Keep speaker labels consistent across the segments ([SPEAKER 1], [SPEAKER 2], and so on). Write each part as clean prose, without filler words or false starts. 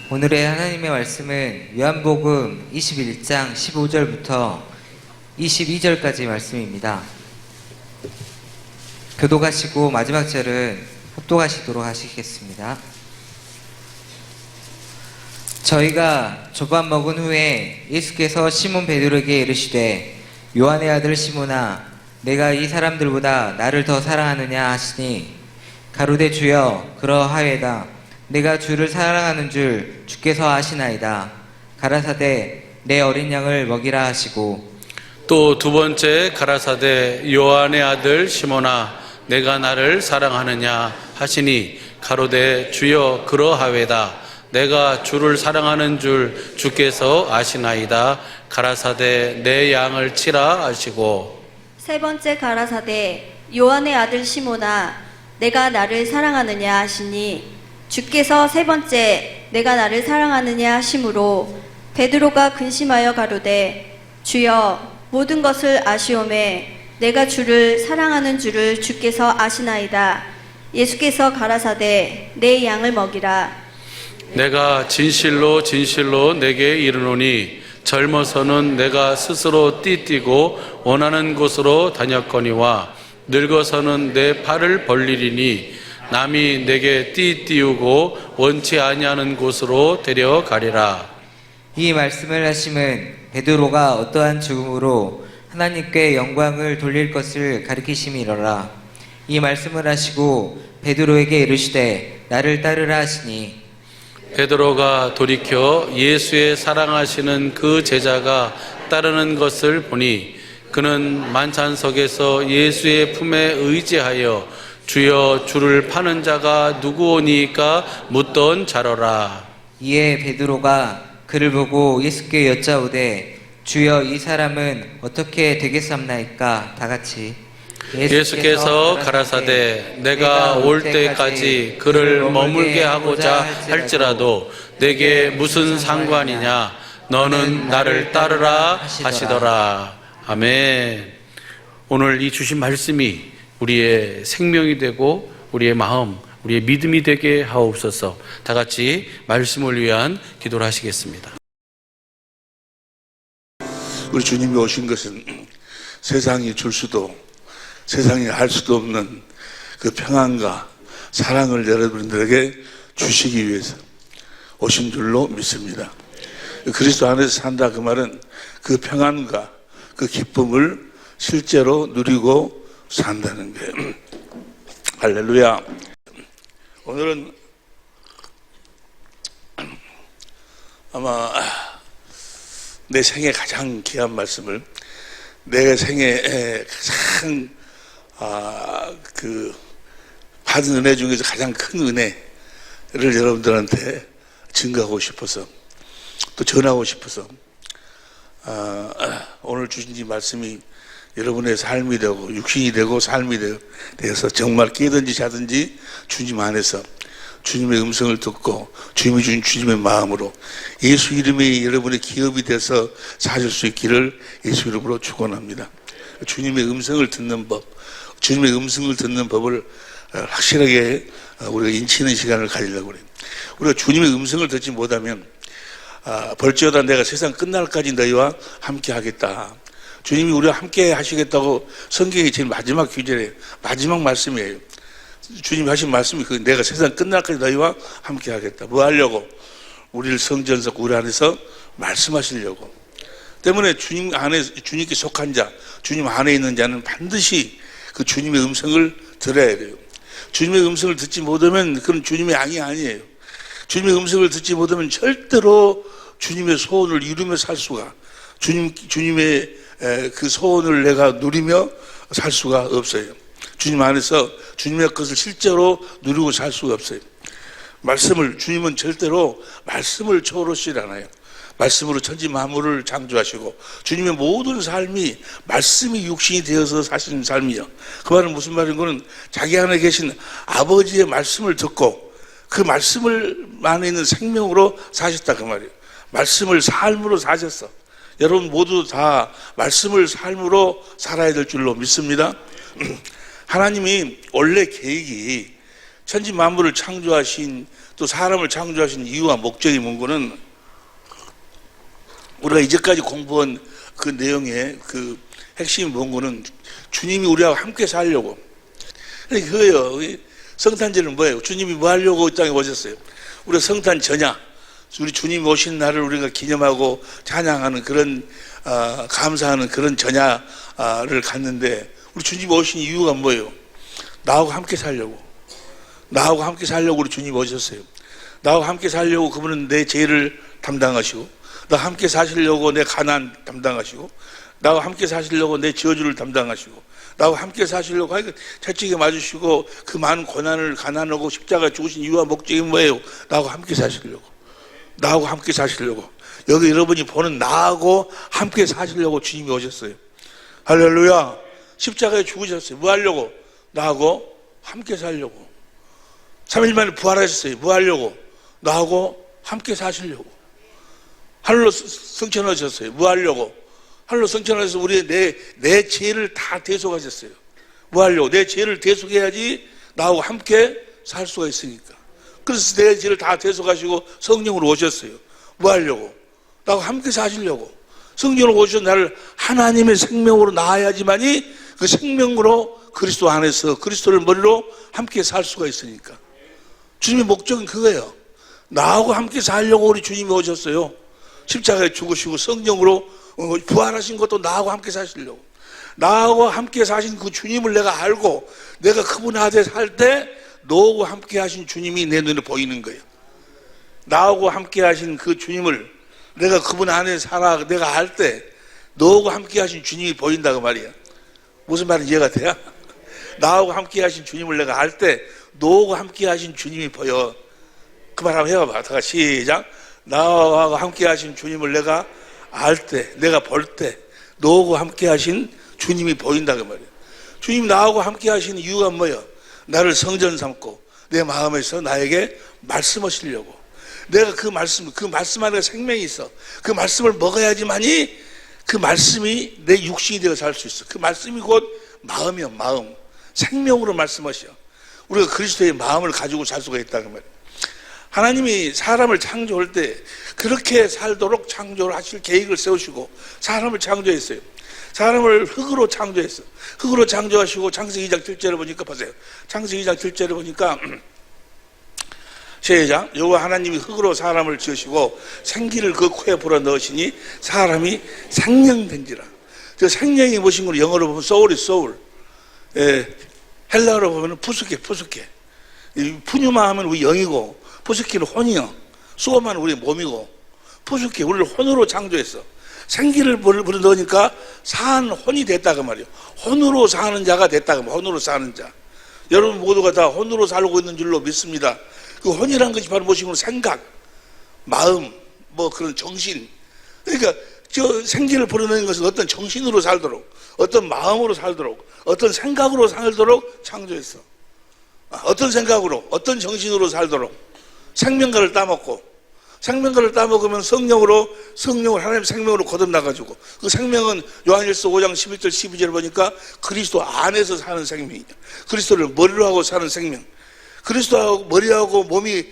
[SPEAKER 1] 오늘의 하나님의 말씀은 요한복음 21장 15절부터 22절까지 말씀입니다. 교독하시고 마지막 절은 합독하시도록 하시겠습니다. 저희가 조밥 먹은 후에 예수께서 시몬 베드로에게 이르시되 요한의 아들 시몬아 내가 이 사람들보다 나를 더 사랑하느냐 하시니 가로되 주여 그러하외다. 내가 주를 사랑하는 줄 주께서 아시나이다. 가라사대 내 어린 양을 먹이라 하시고
[SPEAKER 2] 또 두 번째 가라사대 요한의 아들 시몬아 내가 나를 사랑하느냐 하시니 가로되 주여 그러하외다. 내가 주를 사랑하는 줄 주께서 아시나이다. 가라사대 내 양을 치라 하시고
[SPEAKER 3] 세 번째 가라사대 요한의 아들 시몬아 내가 나를 사랑하느냐 하시니 주께서 세 번째 내가 나를 사랑하느냐 하심으로 베드로가 근심하여 가로되 주여 모든 것을 아시오매 내가 주를 사랑하는 줄을 주께서 아시나이다. 예수께서 가라사대 내 양을 먹이라.
[SPEAKER 2] 내가 진실로 진실로 내게 이르노니 젊어서는 내가 스스로 띠뛰고 원하는 곳으로 다녔거니와 늙어서는 내 팔을 벌리리니 남이 내게 띠띠우고 원치 아니하는 곳으로 데려가리라.
[SPEAKER 1] 이 말씀을 하심은 베드로가 어떠한 죽음으로 하나님께 영광을 돌릴 것을 가리키심이로라. 이 말씀을 하시고 베드로에게 이르시되 나를 따르라 하시니
[SPEAKER 2] 베드로가 돌이켜 예수의 사랑하시는 그 제자가 따르는 것을 보니 그는 만찬석에서 예수의 품에 의지하여 주여 주를 파는 자가 누구오니까 묻던 자로라.
[SPEAKER 1] 이에 베드로가 그를 보고 예수께 여짜오되 주여 이 사람은 어떻게 되겠사옵나이까. 다같이
[SPEAKER 2] 예수께서 가라사대 내가 올 때까지 그를 머물게 하고자 할지라도 내게 무슨 상관이냐. 너는 나를 따르라 하시더라. 아멘. 오늘 이 주신 말씀이 우리의 생명이 되고 우리의 마음, 우리의 믿음이 되게 하옵소서. 다 같이 말씀을 위한 기도를 하시겠습니다.
[SPEAKER 4] 우리 주님이 오신 것은 세상이 줄 수도 세상이 할 수도 없는 그 평안과 사랑을 여러분들에게 주시기 위해서 오신 줄로 믿습니다. 그리스도 안에서 산다 그 말은 그 평안과 그 기쁨을 실제로 누리고 산다는 거예요. 할렐루야. 오늘은 아마 내 생애 가장 귀한 말씀을 내 생애 가장 받은 은혜 중에서 가장 큰 은혜를 여러분들한테 증거하고 싶어서 또 전하고 싶어서 오늘 주신 이 말씀이 여러분의 삶이 되고 육신이 되고 삶이 되어서 정말 깨든지 자든지 주님 안에서 주님의 음성을 듣고 주님이 주신 주님의 마음으로 예수 이름이 여러분의 기업이 돼서 사실 수 있기를 예수 이름으로 축원합니다. 주님의 음성을 듣는 법, 주님의 음성을 듣는 법을 확실하게 우리가 인치는 시간을 가지려고 그래요. 우리가 주님의 음성을 듣지 못하면 벌지어다 내가 세상 끝날까지 너희와 함께 하겠다. 주님이 우리와 함께 하시겠다고 성경의 제일 마지막 규제래요. 마지막 말씀이에요. 주님이 하신 말씀이 내가 세상 끝날까지 너희와 함께 하겠다. 뭐 하려고? 우리를 성전석 우리 안에서 말씀하시려고. 때문에 주님 안에 주님께 속한 자, 주님 안에 있는 자는 반드시 그 주님의 음성을 들어야 돼요. 주님의 음성을 듣지 못하면 그건 주님의 양이 아니에요. 주님의 음성을 듣지 못하면 절대로 주님의 소원을 이루며 살 수가, 주님의 그 소원을 내가 누리며 살 수가 없어요. 주님 안에서 주님의 것을 실제로 누리고 살 수가 없어요. 주님은 절대로 말씀을 초월하시지 않아요. 말씀으로 천지 만물을 창조하시고 주님의 모든 삶이 말씀이 육신이 되어서 사시는 삶이요. 그 말은 무슨 말인 거는 자기 안에 계신 아버지의 말씀을 듣고 그 말씀을 안에 있는 생명으로 사셨다 그 말이에요. 말씀을 삶으로 사셨어. 여러분 모두 다 말씀을 삶으로 살아야 될 줄로 믿습니다. 하나님이 원래 계획이 천지 만물을 창조하신, 또 사람을 창조하신 이유와 목적이 뭔고는 우리가 이제까지 공부한 그 내용의 그 핵심이 뭔고는 주님이 우리와 함께 살려고. 그거예요. 성탄절은 뭐예요? 주님이 뭐 하려고 이 땅에 오셨어요? 우리가 성탄 전야, 우리 주님 오신 날을 우리가 기념하고 찬양하는 그런 감사하는 그런 전야를 갖는데, 우리 주님 오신 이유가 뭐예요? 나하고 함께 살려고. 나하고 함께 살려고 우리 주님 오셨어요. 나하고 함께 살려고 그분은 내 죄를 담당하시고, 나와 함께 사시려고 내 가난 담당하시고, 나와 함께 사시려고 내 저주를 담당하시고, 나와 함께 사시려고 채찍에 맞으시고 그 많은 고난을 가난하고 십자가 죽으신 이유와 목적이 뭐예요? 나하고 함께 사시려고. 나하고 함께 사시려고. 여기 여러분이 보는 나하고 함께 사시려고 주님이 오셨어요. 할렐루야. 십자가에 죽으셨어요. 뭐 하려고? 나하고 함께 살려고. 3일 만에 부활하셨어요. 뭐 하려고? 나하고 함께 사시려고. 하늘로 승천하셨어요. 뭐 하려고? 하늘로 승천하셔서 우리의 내 죄를 다 대속하셨어요. 뭐 하려고? 내 죄를 대속해야지 나하고 함께 살 수가 있으니까. 그래서 내 죄를 다 대속하시고 성령으로 오셨어요. 뭐 하려고? 나하고 함께 사시려고. 성령으로 오셔서 나를 하나님의 생명으로 낳아야지만이 그 생명으로 그리스도 안에서 그리스도를 머리로 함께 살 수가 있으니까. 주님의 목적은 그거예요. 나하고 함께 살려고 우리 주님이 오셨어요. 십자가에 죽으시고 성령으로 부활하신 것도 나하고 함께 사시려고. 나하고 함께 사신 그 주님을 내가 알고 내가 그분 안에 살 때 너하고 함께 하신 주님이 내 눈에 보이는 거예요. 나하고 함께 하신 그 주님을 내가 그분 안에 살아 내가 알 때 너하고 함께 하신 주님이 보인다고 말이야. 무슨 말인지 이해가 돼요? 나하고 함께 하신 주님을 내가 알 때 너하고 함께 하신 주님이 보여. 그 말 한번 해봐봐. 다 같이 시작. 나하고 함께 하신 주님을 내가 알 때, 내가 볼 때 너하고 함께 하신 주님이 보인다고 말이야. 주님 나하고 함께 하시는 이유가 뭐예요? 나를 성전 삼고 내 마음에서 나에게 말씀하시려고. 내가 그 말씀 안에 생명이 있어. 그 말씀을 먹어야지만이 그 말씀이 내 육신이 되어 살 수 있어. 그 말씀이 곧 마음이야. 마음. 생명으로 말씀하셔. 우리가 그리스도의 마음을 가지고 살 수가 있다는 말이야. 하나님이 사람을 창조할 때 그렇게 살도록 창조를 하실 계획을 세우시고 사람을 창조했어요. 사람을 흙으로 창조했어. 흙으로 창조하시고 창세기 2장 7절을 보니까 보세요. 창세기 2장 7절을 보니까 시작. 여호와 하나님이 흙으로 사람을 지으시고 생기를 그 코에 불어넣으시니 사람이 생명된지라. 그 생명이 무엇인 걸 영어로 보면 soul이 soul. 헬라어로 보면 푸스케. 푸뉴마 하면 우리 영이고 푸스케는 혼이요. 수어만 우리 몸이고 푸스케 우리를 혼으로 창조했어. 생기를 불어넣으니까 산 혼이 됐다고 말이에요. 혼으로 사는 자가 됐다고 말이에요. 혼으로 사는 자. 여러분 모두가 다 혼으로 살고 있는 줄로 믿습니다. 그 혼이란 것이 바로 무엇이고 생각, 마음, 뭐 그런 정신. 그러니까 저 생기를 불어넣는 것은 어떤 정신으로 살도록, 어떤 마음으로 살도록, 어떤 생각으로 살도록 창조했어. 어떤 생각으로, 어떤 정신으로 살도록 생명과를 따먹고, 생명과를 따먹으면 성령을 하나님의 생명으로 거듭나가지고 그 생명은 요한일서 5장 11절 12절을 보니까 그리스도 안에서 사는 생명이냐. 그리스도를 머리로 하고 사는 생명. 그리스도하고 머리하고 몸이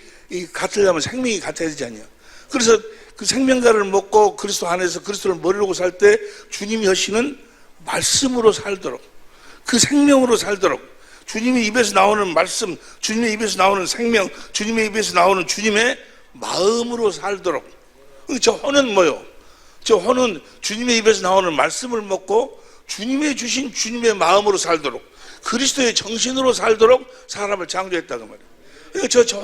[SPEAKER 4] 같으려면 생명이 같아야 되지 않냐. 그래서 그 생명과를 먹고 그리스도 안에서 그리스도를 머리로 하고 살 때 주님이 하시는 말씀으로 살도록, 그 생명으로 살도록, 주님의 입에서 나오는 말씀, 주님의 입에서 나오는 생명, 주님의 입에서 나오는 주님의 마음으로 살도록. 저 혼은 뭐요? 저 혼은 주님의 입에서 나오는 말씀을 먹고 주님의 주신 주님의 마음으로 살도록, 그리스도의 정신으로 살도록 사람을 창조했다고 말이에요. 그러니까 저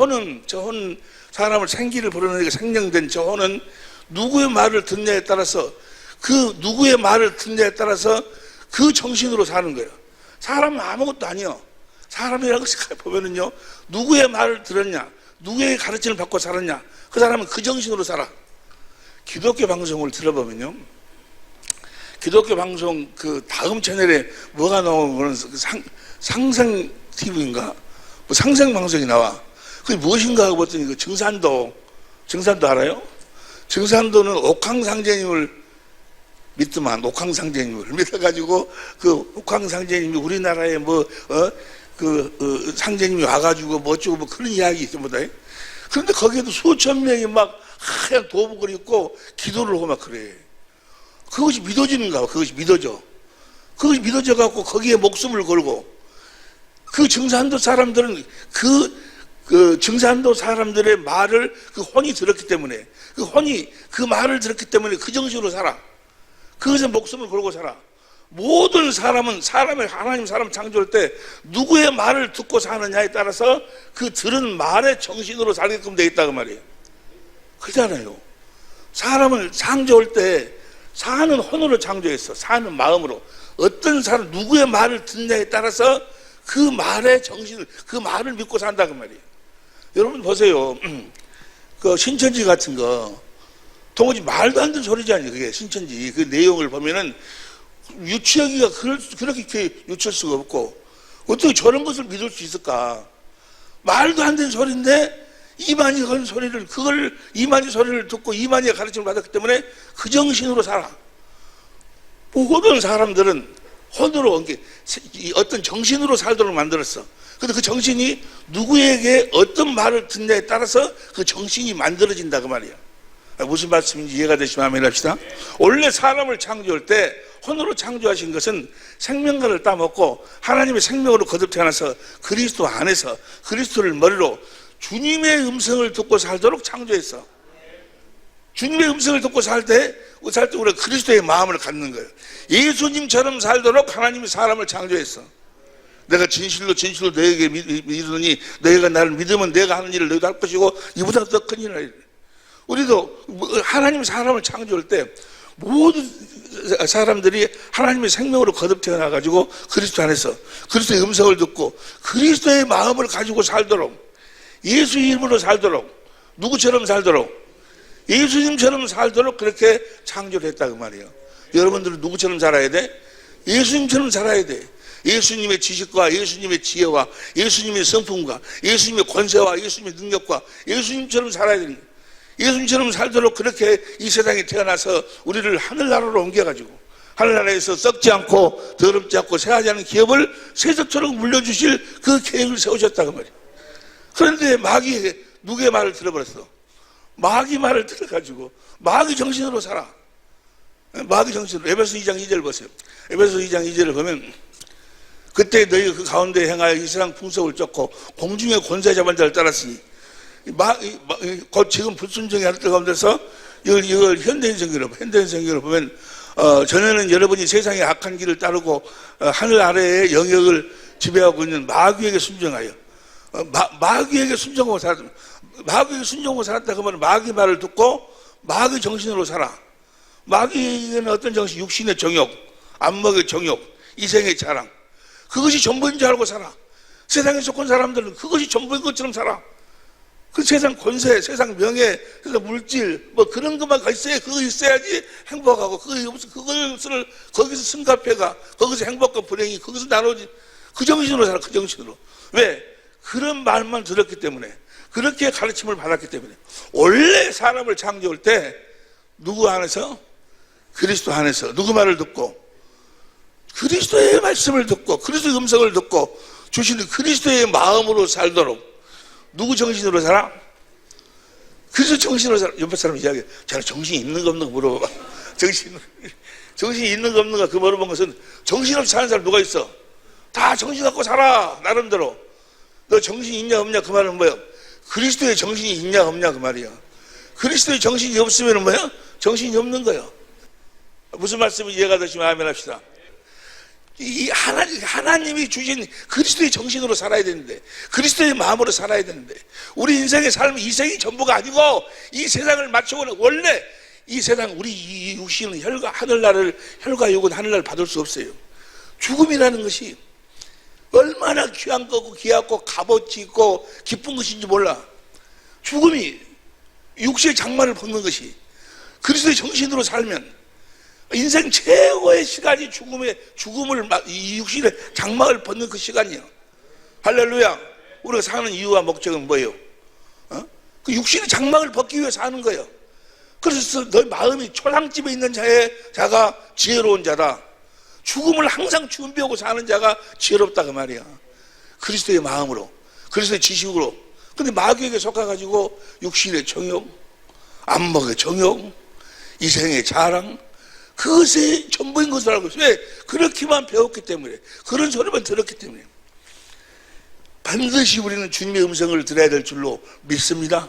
[SPEAKER 4] 혼은 사람을 생기를 불어넣으니까 생명된 저 혼은 누구의 말을 듣냐에 따라서, 그 누구의 말을 듣냐에 따라서 그 정신으로 사는 거예요. 사람은 아무것도 아니요. 사람이라고 보면은요, 누구의 말을 들었냐, 누구의 가르침을 받고 살았냐, 그 사람은 그 정신으로 살아. 기독교 방송을 들어보면요, 기독교 방송 그 다음 채널에 뭐가 나오는 상생 TV인가? 뭐 상생 방송이 나와. 그게 무엇인가 하고 봤더니 그 증산도 알아요? 증산도는 옥황상제님을 믿더만, 옥황상제님을 믿어가지고 그 옥황상제님이 우리나라에 상제님이 와가지고 뭐 어쩌고 뭐 그런 이야기 있습니다. 그런데 거기에도 수천 명이 막 하얀 도복을 입고 기도를 하고 막 그래. 그것이 믿어지는가 봐. 그것이 믿어져. 그것이 믿어져 갖고 거기에 목숨을 걸고 그 증산도 사람들은 그 증산도 사람들의 말을 그 혼이 들었기 때문에 그 혼이 그 말을 들었기 때문에 그 정신으로 살아. 그것에 목숨을 걸고 살아. 모든 사람은 하나님 사람 창조할 때 누구의 말을 듣고 사느냐에 따라서 그 들은 말의 정신으로 살게끔 되어 있다고 말이에요. 그렇잖아요. 사람을 창조할 때 사는 혼으로 창조했어. 사는 마음으로. 어떤 사람 누구의 말을 듣느냐에 따라서 그 말의 정신을 그 말을 믿고 산다고 말이에요. 여러분 보세요. 그 신천지 같은 거 도무지 말도 안 되는 소리잖아요. 그게 신천지 그 내용을 보면은 유치하기가 그렇게 유치할 수가 없고 어떻게 저런 것을 믿을 수 있을까? 말도 안 되는 소리인데 이만희 하는 소리를 그걸 이만희 소리를 듣고 이만희가 가르침을 받았기 때문에 그 정신으로 살아. 모든 사람들은 혼으로 어떤 정신으로 살도록 만들었어. 근데 그 정신이 누구에게 어떤 말을 듣냐에 따라서 그 정신이 만들어진다 그 말이야. 무슨 말씀인지 이해가 되시면 아멘 합시다. 원래 사람을 창조할 때 혼으로 창조하신 것은 생명과를 따먹고 하나님의 생명으로 거듭 태어나서 그리스도 안에서 그리스도를 머리로 주님의 음성을 듣고 살도록 창조했어. 주님의 음성을 듣고 살 때 우리가 그리스도의 마음을 갖는 거예요. 예수님처럼 살도록 하나님이 사람을 창조했어. 내가 진실로 너에게 믿으니 너희가 나를 믿으면 내가 하는 일을 너희도 할 것이고 이보다 더 큰 일을 하리라. 우리도 하나님 사람을 창조할 때 모든 사람들이 하나님의 생명으로 거듭 태어나가지고 그리스도 안에서 그리스도의 음성을 듣고 그리스도의 마음을 가지고 살도록 예수 이름으로 살도록 누구처럼 살도록 예수님처럼 살도록 그렇게 창조를 했다 그 말이에요. 여러분들은 누구처럼 살아야 돼? 예수님처럼 살아야 돼. 예수님의 지식과 예수님의 지혜와 예수님의 성품과 예수님의 권세와 예수님의 능력과 예수님처럼 살아야 됩니다. 예수님처럼 살도록 그렇게 이 세상에 태어나서 우리를 하늘나라로 옮겨가지고 하늘나라에서 썩지 않고 더럽지 않고 새하지 않은 기업을 세적처럼 물려주실 그 계획을 세우셨다고 말이에요. 그런데 마귀 누구의 말을 들어버렸어? 마귀 말을 들어가지고 마귀 정신으로 살아. 마귀 정신으로. 에베소 2장 2절 보세요. 에베소 2장 2절을 보면 그때 너희 그 가운데 행하여 이 세상 풍속을 쫓고 공중의 권세 잡은 자를 따랐으니 곧 지금 불순종의 하늘 가운데서 이걸 현대인 성경으로 보면 전에는 여러분이 세상의 악한 길을 따르고 하늘 아래의 영역을 지배하고 있는 마귀에게 순종하여 마귀에게 순종하고 살았다. 마귀에게 순종하고 살았다 그러면 마귀 말을 듣고 마귀 정신으로 살아. 마귀는 어떤 정신? 육신의 정욕, 안목의 정욕, 이생의 자랑. 그것이 전부인 줄 알고 살아. 세상에 속한 사람들은 그것이 전부인 것처럼 살아. 그 세상 권세, 세상 명예, 세상 물질, 뭐 그런 것만 있어야, 그거 있어야지 행복하고, 그것을 거기서 승갑해가, 거기서 행복과 불행이, 거기서 나눠지, 그 정신으로 살아, 그 정신으로. 왜? 그런 말만 들었기 때문에, 그렇게 가르침을 받았기 때문에. 원래 사람을 창조할 때, 누구 안에서? 그리스도 안에서, 누구 말을 듣고, 그리스도의 말씀을 듣고, 그리스도의 음성을 듣고, 주시는 그리스도의 마음으로 살도록, 누구 정신으로 살아? 그래서 정신으로 살아. 옆에 사람 이야기해. 자네 정신이 있는 거 없는 거 물어봐. 정신이 있는 거 없는 거 그 물어본 것은 정신없이 사는 사람 누가 있어? 다 정신 갖고 살아. 나름대로. 너 정신이 있냐 없냐 그 말은 뭐야? 그리스도의 정신이 있냐 없냐 그 말이야. 그리스도의 정신이 없으면 뭐야? 정신이 없는 거야. 무슨 말씀이 이해가 되시면 아멘 합시다. 이 하나님이 주신 그리스도의 정신으로 살아야 되는데, 그리스도의 마음으로 살아야 되는데, 우리 인생의 삶은 이 생이 전부가 아니고, 이 세상을 맞추고는 원래 이 세상, 우리 이 육신은 혈과 육은 하늘나라를 받을 수 없어요. 죽음이라는 것이 얼마나 귀한 거고, 귀하고, 값어치 있고, 기쁜 것인지 몰라. 죽음이 육신의 장마를 벗는 것이, 그리스도의 정신으로 살면, 인생 최고의 시간이 죽음을, 이 육신의 장막을 벗는 그 시간이야. 할렐루야. 우리가 사는 이유와 목적은 뭐예요? 그 육신의 장막을 벗기 위해 사는 거예요. 그래서 너희 마음이 초상집에 있는 자가 지혜로운 자다. 죽음을 항상 준비하고 사는 자가 지혜롭다 그 말이야. 그리스도의 마음으로, 그리스도의 지식으로. 근데 마귀에게 속아가지고 육신의 정욕, 안목의 정욕, 이생의 자랑, 그것이 전부인 것을 알고 있어요. 왜? 그렇게만 배웠기 때문에, 그런 소리만 들었기 때문에. 반드시 우리는 주님의 음성을 들어야 될 줄로 믿습니다.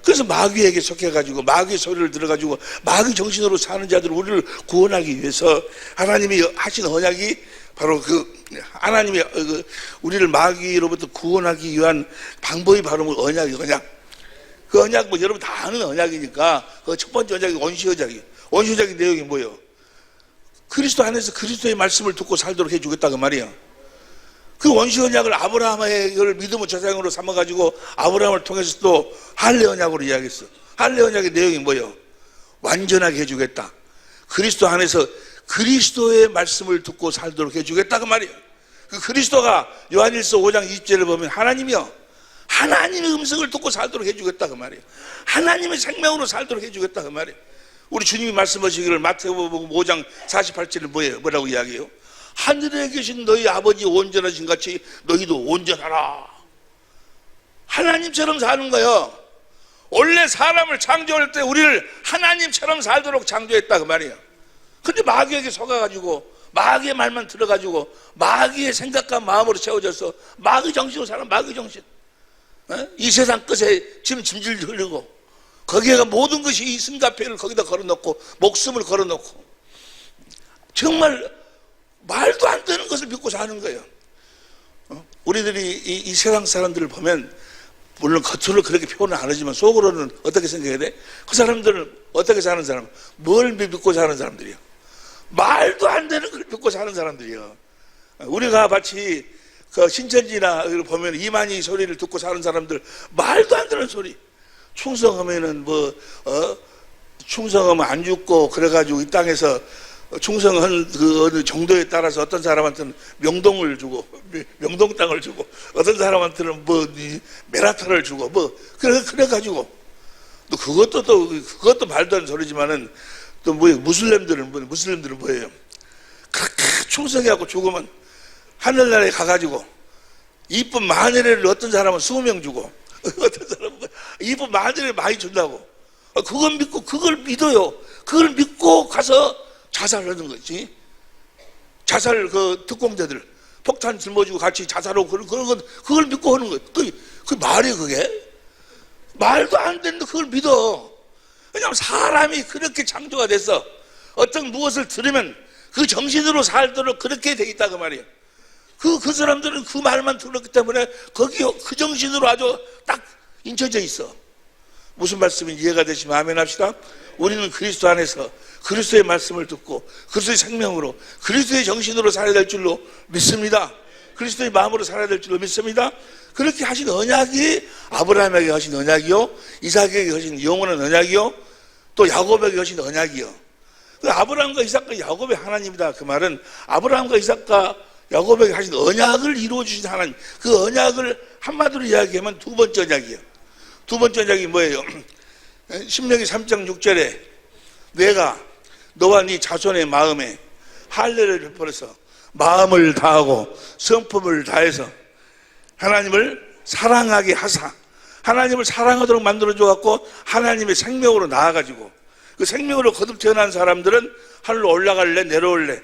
[SPEAKER 4] 그래서 마귀에게 속해가지고 마귀의 소리를 들어가지고 마귀 정신으로 사는 자들을 우리를 구원하기 위해서 하나님이 하신 언약이 바로 하나님이 우리를 마귀로부터 구원하기 위한 방법이 바로 언약이 언약. 그 언약 여러분 다 아는 언약이니까 그 첫 번째 언약이 원시언약이에요. 원시언약의 내용이 뭐예요? 그리스도 안에서 그리스도의 말씀을 듣고 살도록 해주겠다 그 말이에요. 그 원시언약을 아브라함의 믿음의 조상으로 삼아가지고 아브라함을 통해서 또 할례 언약으로 이야기했어. 할례 언약의 내용이 뭐예요? 완전하게 해주겠다. 그리스도 안에서 그리스도의 말씀을 듣고 살도록 해주겠다 그 말이에요. 그 그리스도가 요한일서 5장 20절을 보면 하나님이요, 하나님의 음성을 듣고 살도록 해주겠다 그 말이에요. 하나님의 생명으로 살도록 해주겠다 그 말이에요. 우리 주님이 말씀하시기를 마태복음 5장 48절은 뭐예요? 뭐라고 이야기해요? 하늘에 계신 너희 아버지 온전하신 같이 너희도 온전하라. 하나님처럼 사는 거예요. 원래 사람을 창조할 때 우리를 하나님처럼 살도록 창조했다 그 말이에요. 근데 마귀에게 속아가지고 마귀의 말만 들어가지고 마귀의 생각과 마음으로 채워져서 마귀 정신으로 사는 마귀 정신. 이 세상 끝에 지금 짐질 흘리고 거기에가 모든 것이 이 승가패를 거기다 걸어놓고 목숨을 걸어놓고 정말 말도 안 되는 것을 믿고 사는 거예요. 우리들이 이 세상 사람들을 보면 물론 겉으로 그렇게 표현은 안 하지만 속으로는 어떻게 생각해야 돼? 그 사람들은 어떻게 사는 사람? 뭘 믿고 사는 사람들이요? 말도 안 되는 걸 믿고 사는 사람들이요. 우리가 마치 그 신천지나 보면 이만희 소리를 듣고 사는 사람들 말도 안 되는 소리. 충성하면은 충성하면 안 죽고 그래가지고 이 땅에서 충성한 그 어느 정도에 따라서 어떤 사람한테는 명동을 주고 명동 땅을 주고 어떤 사람한테는 메라타를 주고 그래가지고 또 그것도 말도 안 되는 소리지만은 또 뭐예요? 무슬림들은 뭐예요? 그렇게 충성해갖고 죽으면 하늘나라에 가가지고 이쁜 마늘을 어떤 사람은 20명 주고 어떤 사람은 이쁜 마늘을 많이 준다고. 그걸 믿어요. 그걸 믿고 가서 자살하는 거지. 자살 특공대들 폭탄 짊어지고 같이 자살하고 그걸 믿고 하는 거예요. 그 말이에요 그게? 말도 안 되는데 그걸 믿어. 왜냐하면 사람이 그렇게 창조가 돼서 어떤 무엇을 들으면 그 정신으로 살도록 그렇게 돼 있다 그 말이에요. 그 사람들은 그 말만 들었기 때문에 거기 그 정신으로 아주 딱 인쳐져 있어. 무슨 말씀인지 이해가 되시면 아멘 합시다. 우리는 그리스도 안에서 그리스도의 말씀을 듣고 그리스도의 생명으로 그리스도의 정신으로 살아야 될 줄로 믿습니다. 그리스도의 마음으로 살아야 될 줄로 믿습니다. 그렇게 하신 언약이 아브라함에게 하신 언약이요, 이삭에게 하신 영원한 언약이요, 또 야곱에게 하신 언약이요. 아브라함과 이삭과 야곱의 하나님이다. 그 말은 아브라함과 이삭과 야곱에게 하신 언약을 이루어주신 하나님, 그 언약을 한마디로 이야기하면 두 번째 언약이에요. 두 번째 언약이 뭐예요? 신명기 3장 6절에 내가 너와 네 자손의 마음에 할례를 베풀어서 마음을 다하고 성품을 다해서 하나님을 사랑하게 하사, 하나님을 사랑하도록 만들어줘갖고 하나님의 생명으로 나아가지고 그 생명으로 거듭 태어난 사람들은 하늘로 올라갈래 내려올래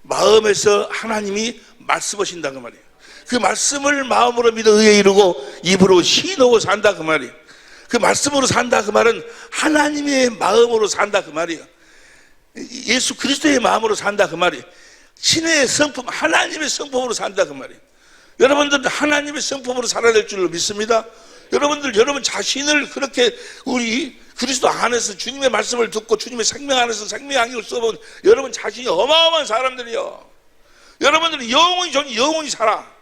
[SPEAKER 4] 마음에서 하나님이 말씀하신다 그 말이에요. 그 말씀을 마음으로 믿어 의에 이르고 입으로 시인하고 산다 그 말이에요. 그 말씀으로 산다 그 말은 하나님의 마음으로 산다 그 말이에요. 예수 그리스도의 마음으로 산다 그 말이에요. 신의 성품, 하나님의 성품으로 산다 그 말이에요. 여러분들 하나님의 성품으로 살아야 될 줄로 믿습니다. 여러분 자신을 그렇게 우리 그리스도 안에서 주님의 말씀을 듣고 주님의 생명 안에서 생명의 안경을 써본 여러분 자신이 어마어마한 사람들이요. 여러분들은 영원히 살아.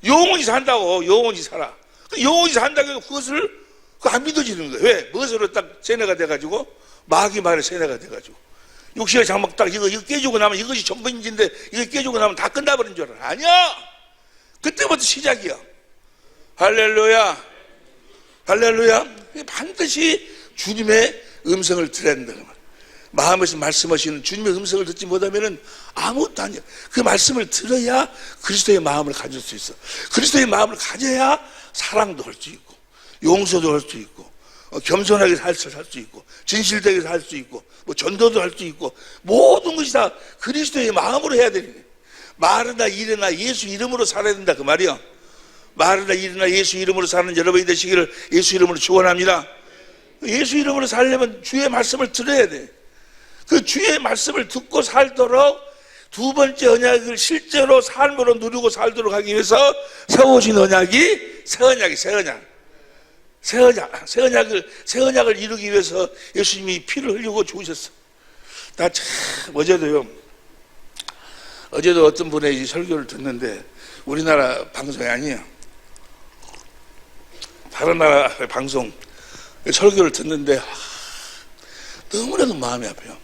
[SPEAKER 4] 영원히 산다고. 영원히 살아. 영원히 산다고 해서 그것을 안 믿어지는 거예요. 왜? 무엇으로 딱 세뇌가 돼가지고 마귀 말에 세뇌가 돼가지고 육신의 장막 딱 이거 깨지고 나면 이것이 전부인지인데 이거 깨지고 나면 다 끝나버린 줄 알아. 아니야. 그때부터 시작이야. 할렐루야. 할렐루야. 반드시 주님의 음성을 들어야 된다. 마음에서 말씀하시는 주님의 음성을 듣지 못하면은 아무것도 아니야. 그 말씀을 들어야 그리스도의 마음을 가질 수 있어. 그리스도의 마음을 가져야 사랑도 할 수 있고, 용서도 할 수 있고, 겸손하게 살 수 있고, 진실되게 살 수 있고, 뭐 전도도 할 수 있고, 모든 것이 다 그리스도의 마음으로 해야 되는 거예요. 말이나 일이나 예수 이름으로 살아야 된다 그 말이야. 말이나 일이나 예수 이름으로 사는 여러분이 되시기를 예수 이름으로 축원합니다. 예수 이름으로 살려면 주의 말씀을 들어야 돼. 그 주의 말씀을 듣고 살도록 두 번째 언약을 실제로 삶으로 누리고 살도록 하기 위해서 세워진 언약이 새 언약을 이루기 위해서 예수님이 피를 흘리고 죽으셨어. 나 참 어제도 어떤 분의 이 설교를 듣는데 우리나라 방송이 아니에요. 다른 나라 방송 설교를 듣는데 너무나도 마음이 아파요.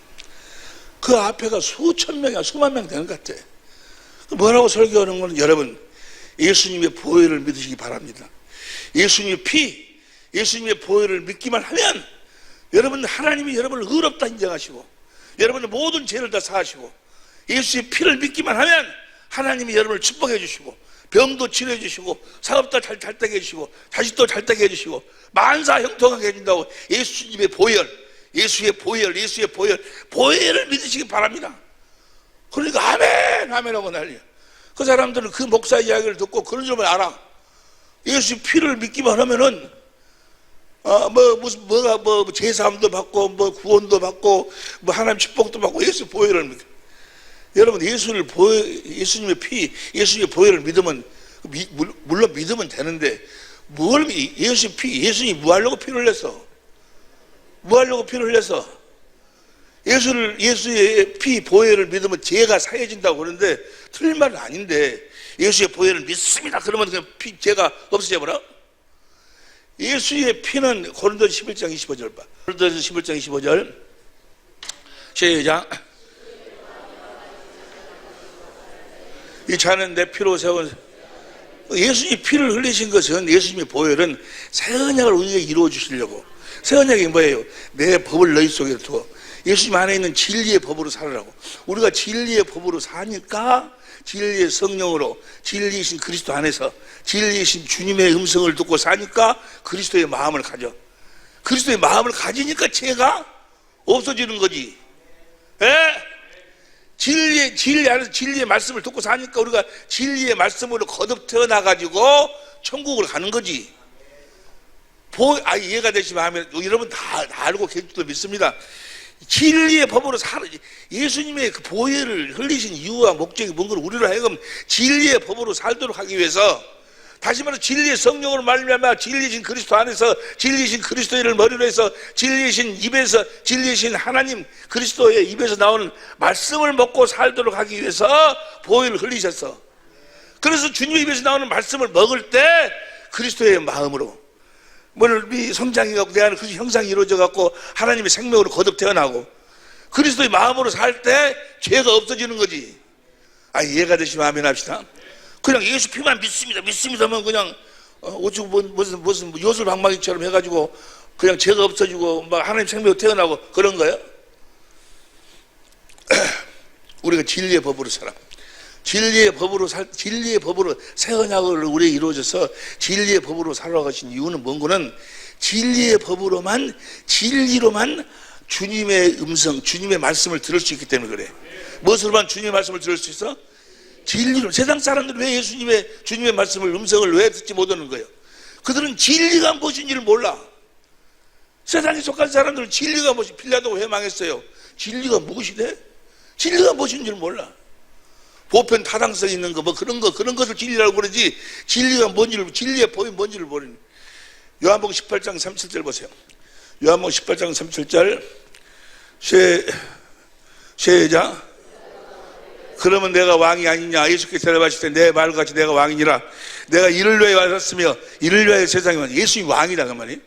[SPEAKER 4] 그 앞에가 수천 명이야, 수만 명 되는 것 같아. 뭐라고 설교하는 거는 여러분 예수님의 보혈을 믿으시기 바랍니다. 예수님의 피, 예수님의 보혈을 믿기만 하면 여러분 하나님이 여러분을 의롭다 인정하시고 여러분의 모든 죄를 다 사하시고 예수의 피를 믿기만 하면 하나님이 여러분을 축복해 주시고 병도 치료해 주시고 사업도 잘 되게 해주시고 자식도 잘 되게 해주시고 만사 형통하게 해준다고 예수님의 예수의 보혈을 믿으시기 바랍니다. 그러니까 아멘 하고 난리야. 그 사람들은 그 목사 이야기를 듣고 그런 점을 알아. 예수의 피를 믿기만 하면은 제사함도 받고 구원도 받고 하나님 축복도 받고 예수 보혈을 믿고. 여러분 예수님의 피, 예수님의 보혈을 믿으면 물론 믿으면 되는데 예수의 피, 예수님이 뭐 하려고 피를 흘렸어? 예수의 피, 보혈을 믿으면 죄가 사해진다고 그러는데 틀린 말은 아닌데 예수의 보혈을 믿습니다. 그러면 그냥 죄가 없어져 버려? 예수의 피는 고린도서 11장 25절 봐. 고린도서 11장 25절 시작. 이 자는 내 피로 세운 예수님이 피를 흘리신 것은 예수님의 보혈은 새 언약을 우리에게 이루어 주시려고. 새 언약이 뭐예요? 내 법을 너희 속에 두어 예수님 안에 있는 진리의 법으로 살으라고. 우리가 진리의 법으로 사니까 진리의 성령으로 진리이신 그리스도 안에서 진리이신 주님의 음성을 듣고 사니까 그리스도의 마음을 가져. 그리스도의 마음을 가지니까 죄가 없어지는 거지. 진리 안에서 진리의 말씀을 듣고 사니까 우리가 진리의 말씀으로 거듭 태어나가지고 천국을 가는 거지. 이해가 되시면 하면 여러분 다 알고 계실 줄 믿습니다. 진리의 법으로 예수님의 그 보혈을 흘리신 이유와 목적이 뭔가 우리로 하여금 진리의 법으로 살도록 하기 위해서 다시 말해서 진리의 성령으로 말미암아 진리이신 그리스도 안에서 진리이신 그리스도를 머리로 해서 진리이신 하나님 그리스도의 입에서 나오는 말씀을 먹고 살도록 하기 위해서 보혈을 흘리셨어. 그래서 주님의 입에서 나오는 말씀을 먹을 때 그리스도의 마음으로 우리 성장해갖고 내 안에 그 형상이 이루어져갖고 하나님의 생명으로 거듭 태어나고 그리스도의 마음으로 살 때 죄가 없어지는 거지. 이해가 되시면 아멘 합시다. 그냥 예수 피만 믿습니다 하면 그냥 무슨 요술방망이처럼 해가지고 그냥 죄가 없어지고 막 하나님 생명으로 태어나고 그런 거예요. 우리가 진리의 법으로 살아. 진리의 법으로 새 언약을 우리에게 이루어져서 진리의 법으로 살아가신 이유는 뭔가는 진리의 법으로만 진리로만 주님의 음성, 주님의 말씀을 들을 수 있기 때문에 그래. 무엇으로만 주님의 말씀을 들을 수 있어? 진리로. 세상 사람들은 왜 주님의 말씀을 음성을 왜 듣지 못하는 거예요? 그들은 진리가 무엇인지를 몰라. 세상에 속한 사람들은 진리가 무엇이 빌라도가 왜 망했어요? 진리가 무엇이래? 진리가 무엇인지를 몰라. 보편 타당성 있는 거 그런 것을 진리라고 그러지 진리의 법이 뭔지를 모르는. 요한복음 18장 37절 보세요. 요한복음 18장 37절 시작. 그러면 내가 왕이 아니냐? 예수께서 대답하실 때 내 말같이 내가 왕이니라. 내가 이를 위하여 왔으며 이를 위하여 세상에 왔으며 예수님이 왕이다 그 말이.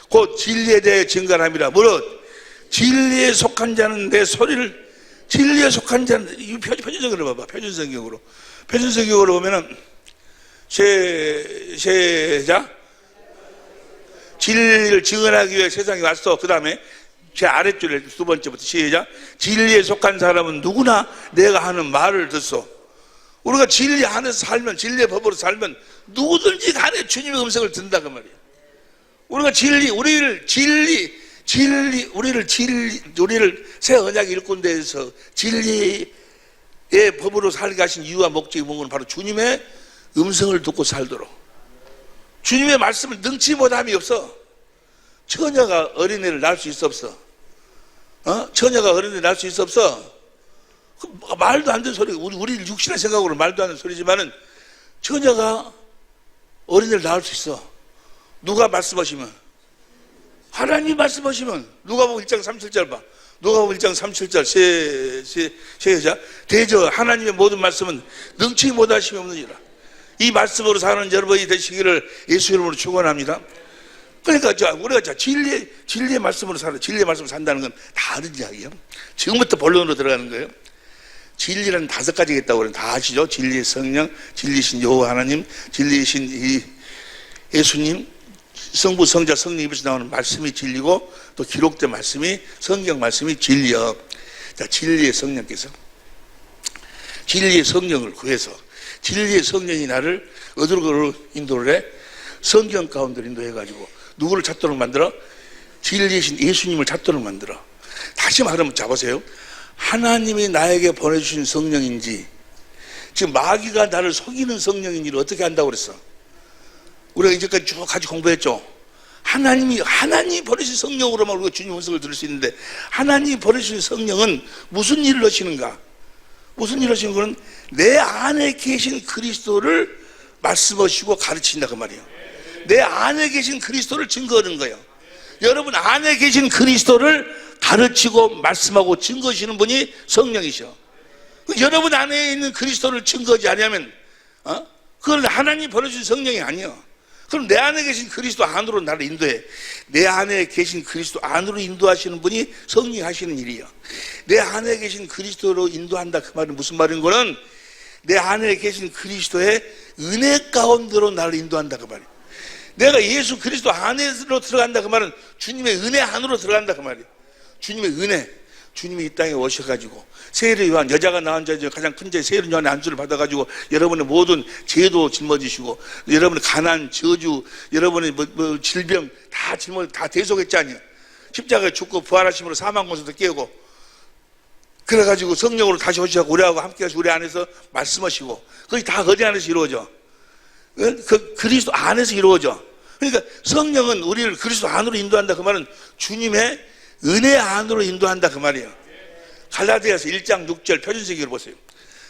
[SPEAKER 4] 곧 진리에 대해 증거함이라. 무릇 진리에 속한 자는 내 소리를 진리에 속한 자는 이 표준성경으로 봐봐. 표준성경으로 보면은 시작. 진리를 증언하기 위해 세상에 왔어. 그 다음에 제 아랫줄에 두 번째부터 시작. 진리에 속한 사람은 누구나 내가 하는 말을 듣소. 우리가 진리 안에서 살면, 진리의 법으로 살면 누구든지 간에 주님의 음성을 듣는다 그 말이에요. 우리가 우리를 새 언약 일꾼대에서 진리의 법으로 살게 하신 이유와 목적이 뭔가는 바로 주님의 음성을 듣고 살도록. 주님의 말씀을 능치 못함이 없어. 처녀가 어린애를 낳을 수 있어 없어? 처녀가 어린애를 낳을 수 있어 없어? 말도 안 되는 소리. 우리 육신의 생각으로 말도 안 되는 소리지만은 처녀가 어린애를 낳을 수 있어. 누가 말씀하시면? 하나님 말씀하시면. 누가복음 1장 37절 봐. 누가복음 1장 37절 세 여자. 대저 하나님의 모든 말씀은 능치 못하심이 없느니라. 이 말씀으로 사는 여러분이 되시기를 예수 이름으로 축원합니다. 그러니까 우리가 진리의 말씀으로 진리의 말씀으로 산다는 건 다른 이야기예요. 지금부터 본론으로 들어가는 거예요. 진리는 5가지가 있다고 그러면 다 아시죠? 진리의 성령, 진리신 여호와 하나님, 진리신 이 예수님, 성부, 성자, 성령 입에서 나오는 말씀이 진리고 또 기록된 말씀이 성경 말씀이 진리여. 자, 진리의 성령께서 진리의 성령을 구해서 진리의 성령이 나를 어디로 인도를 해? 성경 가운데로 인도해가지고 누구를 찾도록 만들어? 진리이신 예수님을 찾도록 만들어. 다시 말하면 자보세요. 하나님이 나에게 보내주신 성령인지 지금 마귀가 나를 속이는 성령인지를 어떻게 한다고 그랬어? 우리가 이제까지 쭉 같이 공부했죠. 하나님이 보내신 성령으로만 우리가 주님 음성을 들을 수 있는데 하나님이 보내주신 성령은 무슨 일을 하시는가? 무슨 일을 하시는 거는 내 안에 계신 그리스도를 말씀하시고 가르친다 그 말이에요. 내 안에 계신 그리스도를 증거하는 거예요. 여러분 안에 계신 그리스도를 가르치고 말씀하고 증거하시는 분이 성령이셔. 여러분 안에 있는 그리스도를 증거하지 않으면 그건 하나님 보내주신 성령이 아니야. 그럼 내 안에 계신 그리스도 안으로 나를 인도해. 내 안에 계신 그리스도 안으로 인도하시는 분이 성령이 하시는 일이야. 내 안에 계신 그리스도로 인도한다 그 말은 무슨 말인 거는 내 안에 계신 그리스도의 은혜 가운데로 나를 인도한다 그 말이야. 내가 예수 그리스도 안으로 들어간다 그 말은 주님의 은혜 안으로 들어간다 그 말이야. 주님의 은혜. 주님이 이 땅에 오셔가지고 세례 요한, 여자가 낳은 자 중에 가장 큰 자 세례 요한의 안수를 받아가지고 여러분의 모든 죄도 짊어지시고 여러분의 가난, 저주, 여러분의 질병 다 대속했잖아요. 십자가에 죽고 부활하심으로 사망 권세도 깨고 그래가지고 성령으로 다시 오셔서 우리하고 함께 하시고 우리 안에서 말씀하시고 그게 다 어디 안에서 이루어져? 그 그리스도 안에서 이루어져. 그러니까 성령은 우리를 그리스도 안으로 인도한다 그 말은 주님의 은혜 안으로 인도한다 그 말이에요. 갈라디아서 1장 6절 표준성경으로 보세요.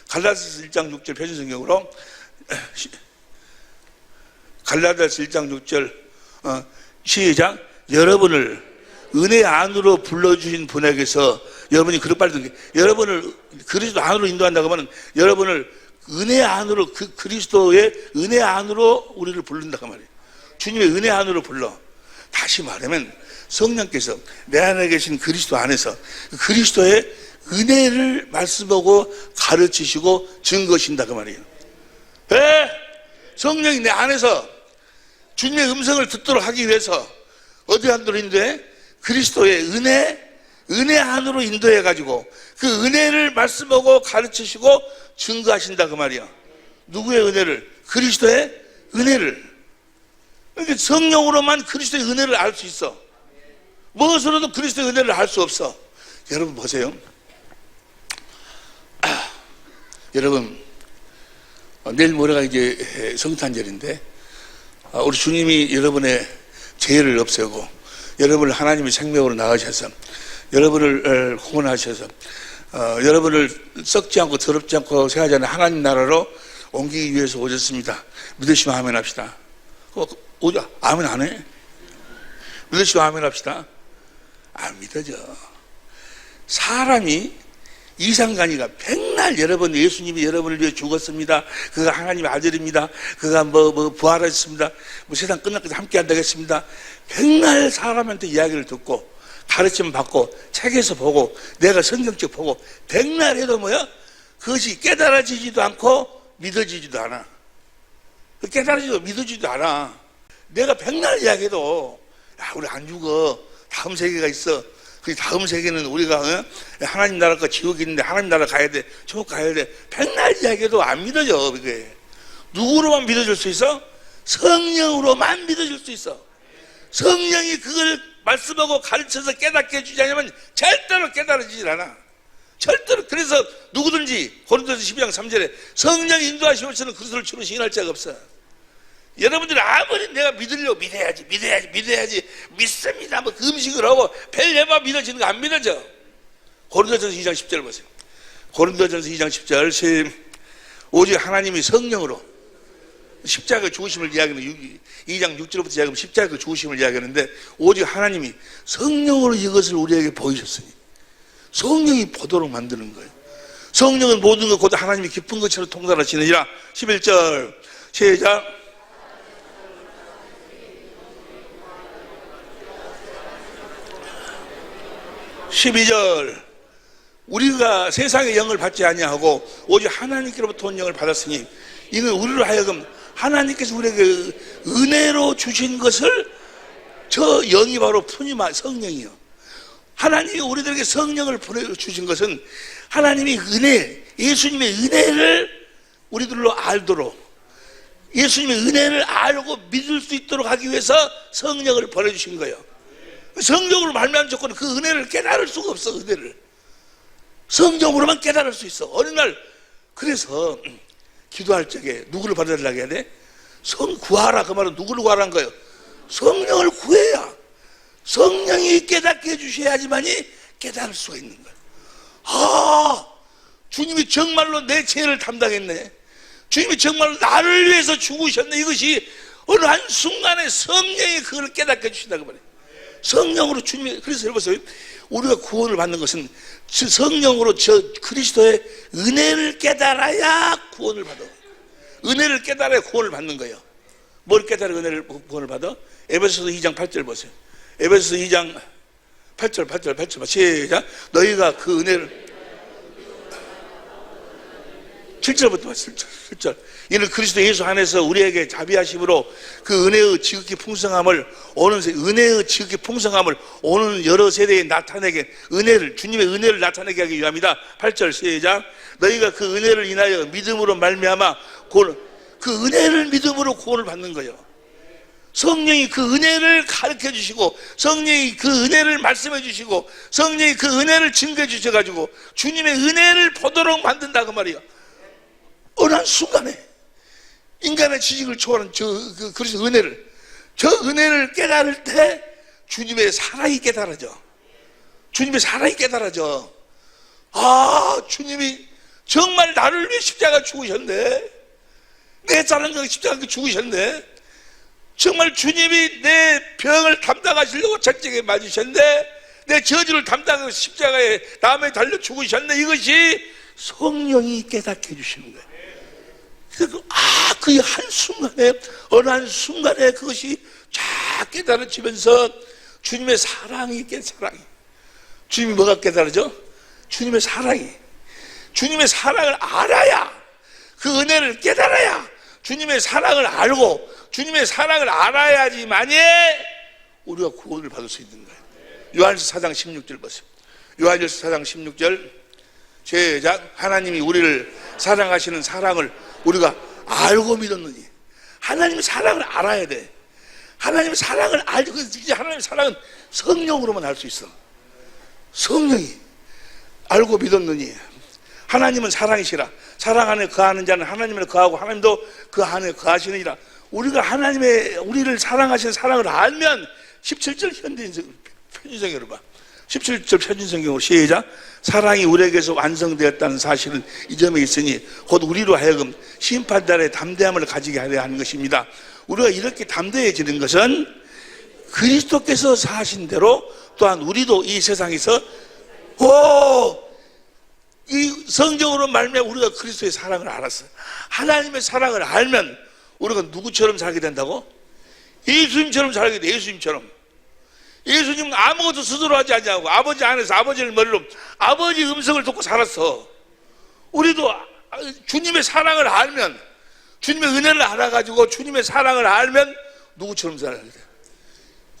[SPEAKER 4] 갈라디아서 1장 6절 표준성경으로 갈라디아서 1장 6절 시작. 여러분을 은혜 안으로 불러주신 분에게서 여러분이 여러분을 그리스도 안으로 인도한다고 하면 여러분을 은혜 안으로 그리스도의 은혜 안으로 우리를 부른다고 말이에요. 주님의 은혜 안으로 불러. 다시 말하면 성령께서 내 안에 계신 그리스도 안에서 그리스도의 은혜를 말씀하고 가르치시고 증거하신다 그 말이에요. 왜? 성령이 내 안에서 주님의 음성을 듣도록 하기 위해서 어디 안으로 인도해? 그리스도의 은혜 안으로 인도해가지고 그 은혜를 말씀하고 가르치시고 증거하신다 그 말이야. 누구의 은혜를? 그리스도의 은혜를. 그러니까 성령으로만 그리스도의 은혜를 알 수 있어. 무엇으로도 그리스도의 은혜를 알 수 없어. 여러분 보세요. 여러분 내일 모레가 이제 성탄절인데 우리 주님이 여러분의 죄를 없애고 여러분을 하나님의 생명으로 낳으셔서 여러분을 구원하셔서 여러분을 썩지 않고 더럽지 않고 새하지 않은 하나님 나라로 옮기기 위해서 오셨습니다. 믿으시면 아멘 합시다. 오자. 아멘 안 해? 믿으시면 아멘 합시다. 안 믿어져. 사람이 이상간이가 백날 여러분 예수님이 여러분을 위해 죽었습니다. 그가 하나님의 아들입니다. 그가 부활하셨습니다. 세상 끝날 때까지 함께 한다고 했습니다. 백날 사람한테 이야기를 듣고 가르침 받고 책에서 보고 내가 성경책 보고 백날 해도 뭐야? 그것이 깨달아지지도 않고 믿어지지도 않아. 깨달아지지도 믿어지지도 않아. 내가 백날 이야기해도 야 우리 안 죽어. 다음 세계가 있어. 그 다음 세계는 우리가 하나님 나라가 지옥이 있는데 하나님 나라 가야 돼, 지옥 가야 돼, 백날 이야기해도 안 믿어져. 그게 누구로만 믿어질 수 있어? 성령으로만 믿어질 수 있어. 성령이 그걸 말씀하고 가르쳐서 깨닫게 해주지 않으면 절대로 깨달아지질 않아. 절대로. 그래서 누구든지 고린도서 12장 3절에 성령이 인도하시면 저는 그리스도를 주로 시인할 자가 없어. 여러분들이 아무리 내가 믿으려고 믿어야지 믿습니다 뭐 금식을 하고 벨레바 믿어지는 거 안 믿어져. 고린도전서 2장 10절 보세요. 고린도전서 2장 10절 오직 하나님이 성령으로 십자가 죽으심을 이야기하는 2장 6절부터 이야기하면 십자가 죽으심을 이야기하는데 오직 하나님이 성령으로 이것을 우리에게 보이셨으니 성령이 보도록 만드는 거예요. 성령은 모든 것 곧 하나님이 기쁜 것처럼 통달하시느니라. 11절 시작. (12절) 우리가 세상의 영을 받지 아니하고 오직 하나님께로부터 온 영을 받았으니 이는 우리로 하여금 하나님께서 우리에게 은혜로 주신 것을 저 영이 바로 푸니마 성령이요. 하나님이 우리들에게 성령을 보내주신 것은 하나님이 은혜, 예수님의 은혜를 우리들로 알도록, 예수님의 은혜를 알고 믿을 수 있도록 하기 위해서 성령을 보내주신 거예요. 성령으로 말미암은 조건은 그 은혜를 깨달을 수가 없어. 은혜를 성령으로만 깨달을 수 있어. 어느 날 그래서 기도할 적에 누구를 받아달라고 해야 돼? 구하라. 그 말은 누구를 구하라는 거예요? 성령을 구해야 성령이 깨닫게 해주셔야지만이 깨달을 수가 있는 거예요. 아, 주님이 정말로 내 죄를 담당했네, 주님이 정말로 나를 위해서 죽으셨네, 이것이 어느 한순간에 성령이 그걸 깨닫게 해주신다 그 말이에요. 성령으로 주님이. 그래서 여러분 우리가 구원을 받는 것은 성령으로 저 그리스도의 은혜를 깨달아야 구원을 받아. 은혜를 깨달아야 구원을 받는 거예요. 뭘 깨달아 은혜를 구원을 받아? 에베소서 2장 8절 보세요. 에베소서 2장 8절 시작. 너희가 그 은혜를 7절부터 봐. 7절. 이는 그리스도 예수 안에서 우리에게 자비하심으로 그 은혜의 지극히 풍성함을 오는 여러 세대에 나타내게 주님의 은혜를 나타내게 하기 위함이다. 8절 시작. 너희가 그 은혜를 인하여 믿음으로 말미암아 그 은혜를 믿음으로 구원을 받는 거예요. 성령이 그 은혜를 가르쳐 주시고 성령이 그 은혜를 말씀해 주시고 성령이 그 은혜를 증거해 주셔가지고 주님의 은혜를 보도록 만든다 그 말이에요. 어느 한순간에 인간의 지식을 초월한 그리스도 저 은혜를 깨달을 때 주님의 사랑이 깨달아져. 주님의 사랑이 깨달아져. 아, 주님이 정말 나를 위해 십자가 죽으셨네, 내 자랑과 십자가 죽으셨네, 정말 주님이 내 병을 담당하시려고 전쟁에 맞으셨네, 내 저주를 담당하고 십자가에 남에 달려 죽으셨네, 이것이 성령이 깨닫게 해주시는 거예요. 그 한순간에, 어느 한순간에 그것이 쫙 깨달아지면서 주님의 사랑이 주님이 뭐가 깨달아져? 주님의 사랑을 알아야, 그 은혜를 깨달아야, 주님의 사랑을 알고 주님의 사랑을 알아야지만이 우리가 구원을 받을 수 있는 거예요. 요한일서 4장 16절 보세요. 요한일서 4장 16절 시작. 하나님이 우리를 사랑하시는 사랑을 우리가 알고 믿었느니. 하나님의 사랑을 알아야 돼. 하나님의 사랑을 알고, 하나님의 사랑은 성령으로만 알 수 있어. 성령이 알고 믿었느니. 하나님은 사랑이시라. 사랑 안에 거하는 자는 하나님 안에 거하고 하나님도 그 안에 거하시느니라. 우리가 우리를 사랑하시는 사랑을 알면 17절 편지성경으로 봐. 17절 편지성경으로 시작. 사랑이 우리에게서 완성되었다는 사실은 이 점에 있으니 곧 우리로 하여금 심판날의 담대함을 가지게 하려 하는 것입니다. 우리가 이렇게 담대해지는 것은 그리스도께서 사신 대로 또한 우리도 이 세상에서 이 성경으로 말미암아 우리가 그리스도의 사랑을 알았어요. 하나님의 사랑을 알면 우리가 누구처럼 살게 된다고? 예수님처럼 살게 돼. 예수님은 아무것도 스스로 하지 않냐고. 아버지 안에서 아버지를 머리로 아버지 음성을 듣고 살았어. 우리도 주님의 사랑을 알면, 주님의 은혜를 알아가지고 주님의 사랑을 알면 누구처럼 살게 돼?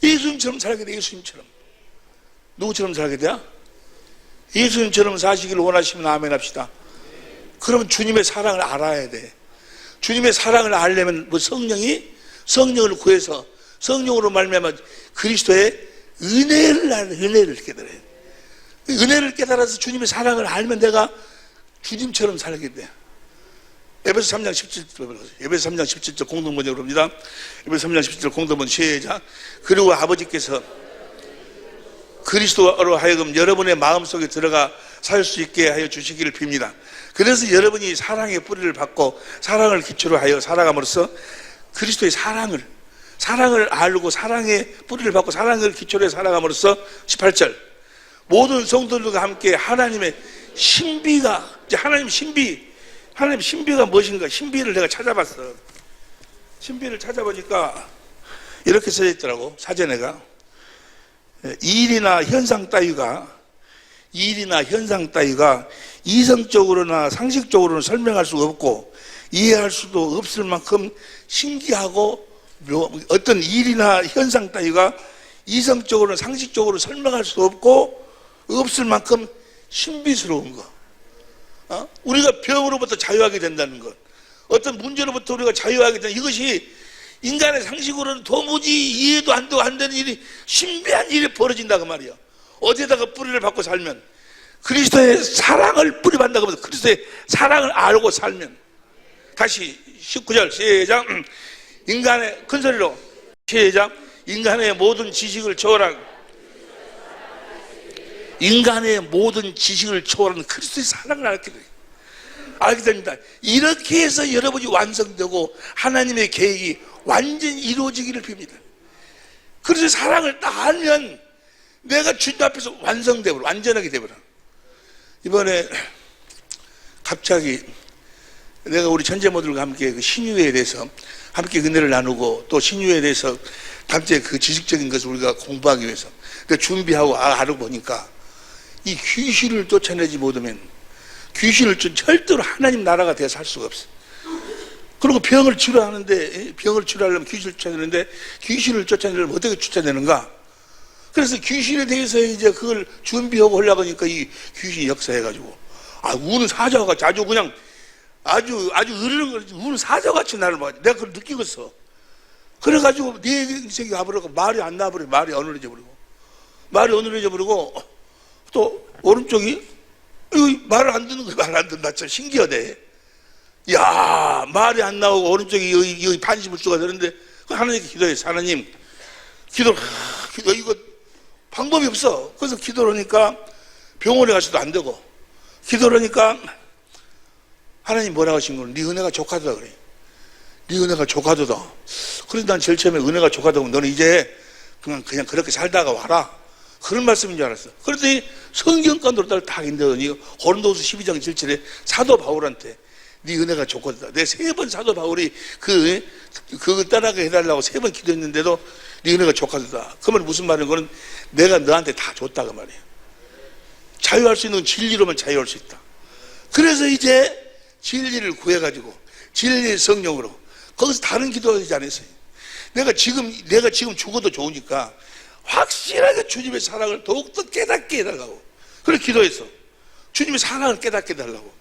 [SPEAKER 4] 예수님처럼 살게 돼. 예수님처럼. 누구처럼 살게 돼요? 예수님처럼 사시기를 원하시면 아멘 합시다. 그러면 주님의 사랑을 알아야 돼. 주님의 사랑을 알려면 뭐 성령을 구해서 성령으로 말미암아 그리스도의 은혜를 깨달아야 돼. 은혜를 깨달아서 주님의 사랑을 알면 내가 주님처럼 살게 돼. 에베소 3장 17절, 에베소 3장 17절 공동번역으로 봅니다. 에베소 3장 17절 공동번 시작. 그리고 아버지께서 그리스도로 하여금 여러분의 마음속에 들어가 살 수 있게 하여 주시기를 빕니다. 그래서 여러분이 사랑의 뿌리를 받고 사랑을 기초로 하여 살아감으로써 그리스도의 사랑을 알고 사랑의 뿌리를 받고 사랑을 기초로 해서 살아감으로써 18절 모든 성도들과 함께 하나님의 신비가, 이제 하나님 신비가 무엇인가? 신비를 내가 찾아봤어. 신비를 찾아보니까 이렇게 써져 있더라고. 사전에가 일이나 현상 따위가 이성적으로나 상식적으로는 설명할 수 없고 이해할 수도 없을 만큼 신기하고 어떤 일이나 현상 따위가 이성적으로나 상식적으로 설명할 수 없을 만큼 신비스러운 거. 우리가 병으로부터 자유하게 된다는 것, 어떤 문제로부터 우리가 자유하게 된다는 이것이 인간의 상식으로는 도무지 이해도 안 되는 일이, 신비한 일이 벌어진다 그 말이야. 어디에다가 뿌리를 받고 살면, 그리스도의 사랑을 뿌리받는다고 하면서 그리스도의 사랑을 알고 살면. 다시 19절 시작. 인간의, 큰 소리로 시작. 인간의 모든 지식을 초월한 그리스도의 사랑을 알게 됩니다. 이렇게 해서 여러분이 완성되고 하나님의 계획이 완전히 이루어지기를 빕니다. 그래서 사랑을 딱 알면 내가 주님 앞에서 완전하게 되버려. 이번에 갑자기 내가 우리 천재모들과 함께 그 신유에 대해서 함께 은혜를 나누고 또 신유에 대해서 갑자기 그 지식적인 것을 우리가 공부하기 위해서 준비하고 알고 보니까 이 귀신을 쫓아내지 못하면 절대로 하나님 나라가 되어 살 수가 없어. 그리고 병을 치료하려면 귀신을 쫓아내는데 귀신을 쫓아내려면 어떻게 쫓아내는가? 그래서 귀신에 대해서 이제 그걸 준비하고 하려고 하니까 이 귀신이 역사해가지고 우는 사자와 같이 아주 으르는 걸 우는 사자와 같이 나를 봐. 내가 그걸 느끼겠어. 그래가지고 내 인생이 가버리고 말이 안 나버려. 말이 어눌해져 버리고 또 오른쪽이 말을 안 듣는 거야. 말 안 듣는다. 참 신기하대. 야, 말이 안 나오고 오른쪽이 여기 반시불수가 되는데 하나님께 기도했어. 하나님, 기도 이거 방법이 없어. 그래서 기도를 하니까 병원에 가서도 안 되고 기도를 하니까 하나님 뭐라고 하신 거는 네 은혜가 족하다 그래. 네 은혜가 족하도다. 그래서 난 제일 처음에 은혜가 족하다고 너는 이제 그냥 그렇게 살다가 와라. 그런 말씀인 줄 알았어. 그랬더니 성경관으로 딱 인도하더니 고린도후서 12장 7절에 사도 바울한테 네 은혜가 족하도다. 내 3번 사도 바울이 그거 따라가게 해달라고 3번 기도했는데도 네 은혜가 족하도다. 그 말은 무슨 말인 거는 내가 너한테 다 줬다 그 말이야. 자유할 수 있는 건 진리로만 자유할 수 있다. 그래서 이제 진리를 구해가지고 진리의 성령으로 거기서 다른 기도하지 않았어요. 내가 지금 죽어도 좋으니까 확실하게 주님의 사랑을 더욱더 깨닫게 해달라고. 그래 기도했어. 주님의 사랑을 깨닫게 해달라고.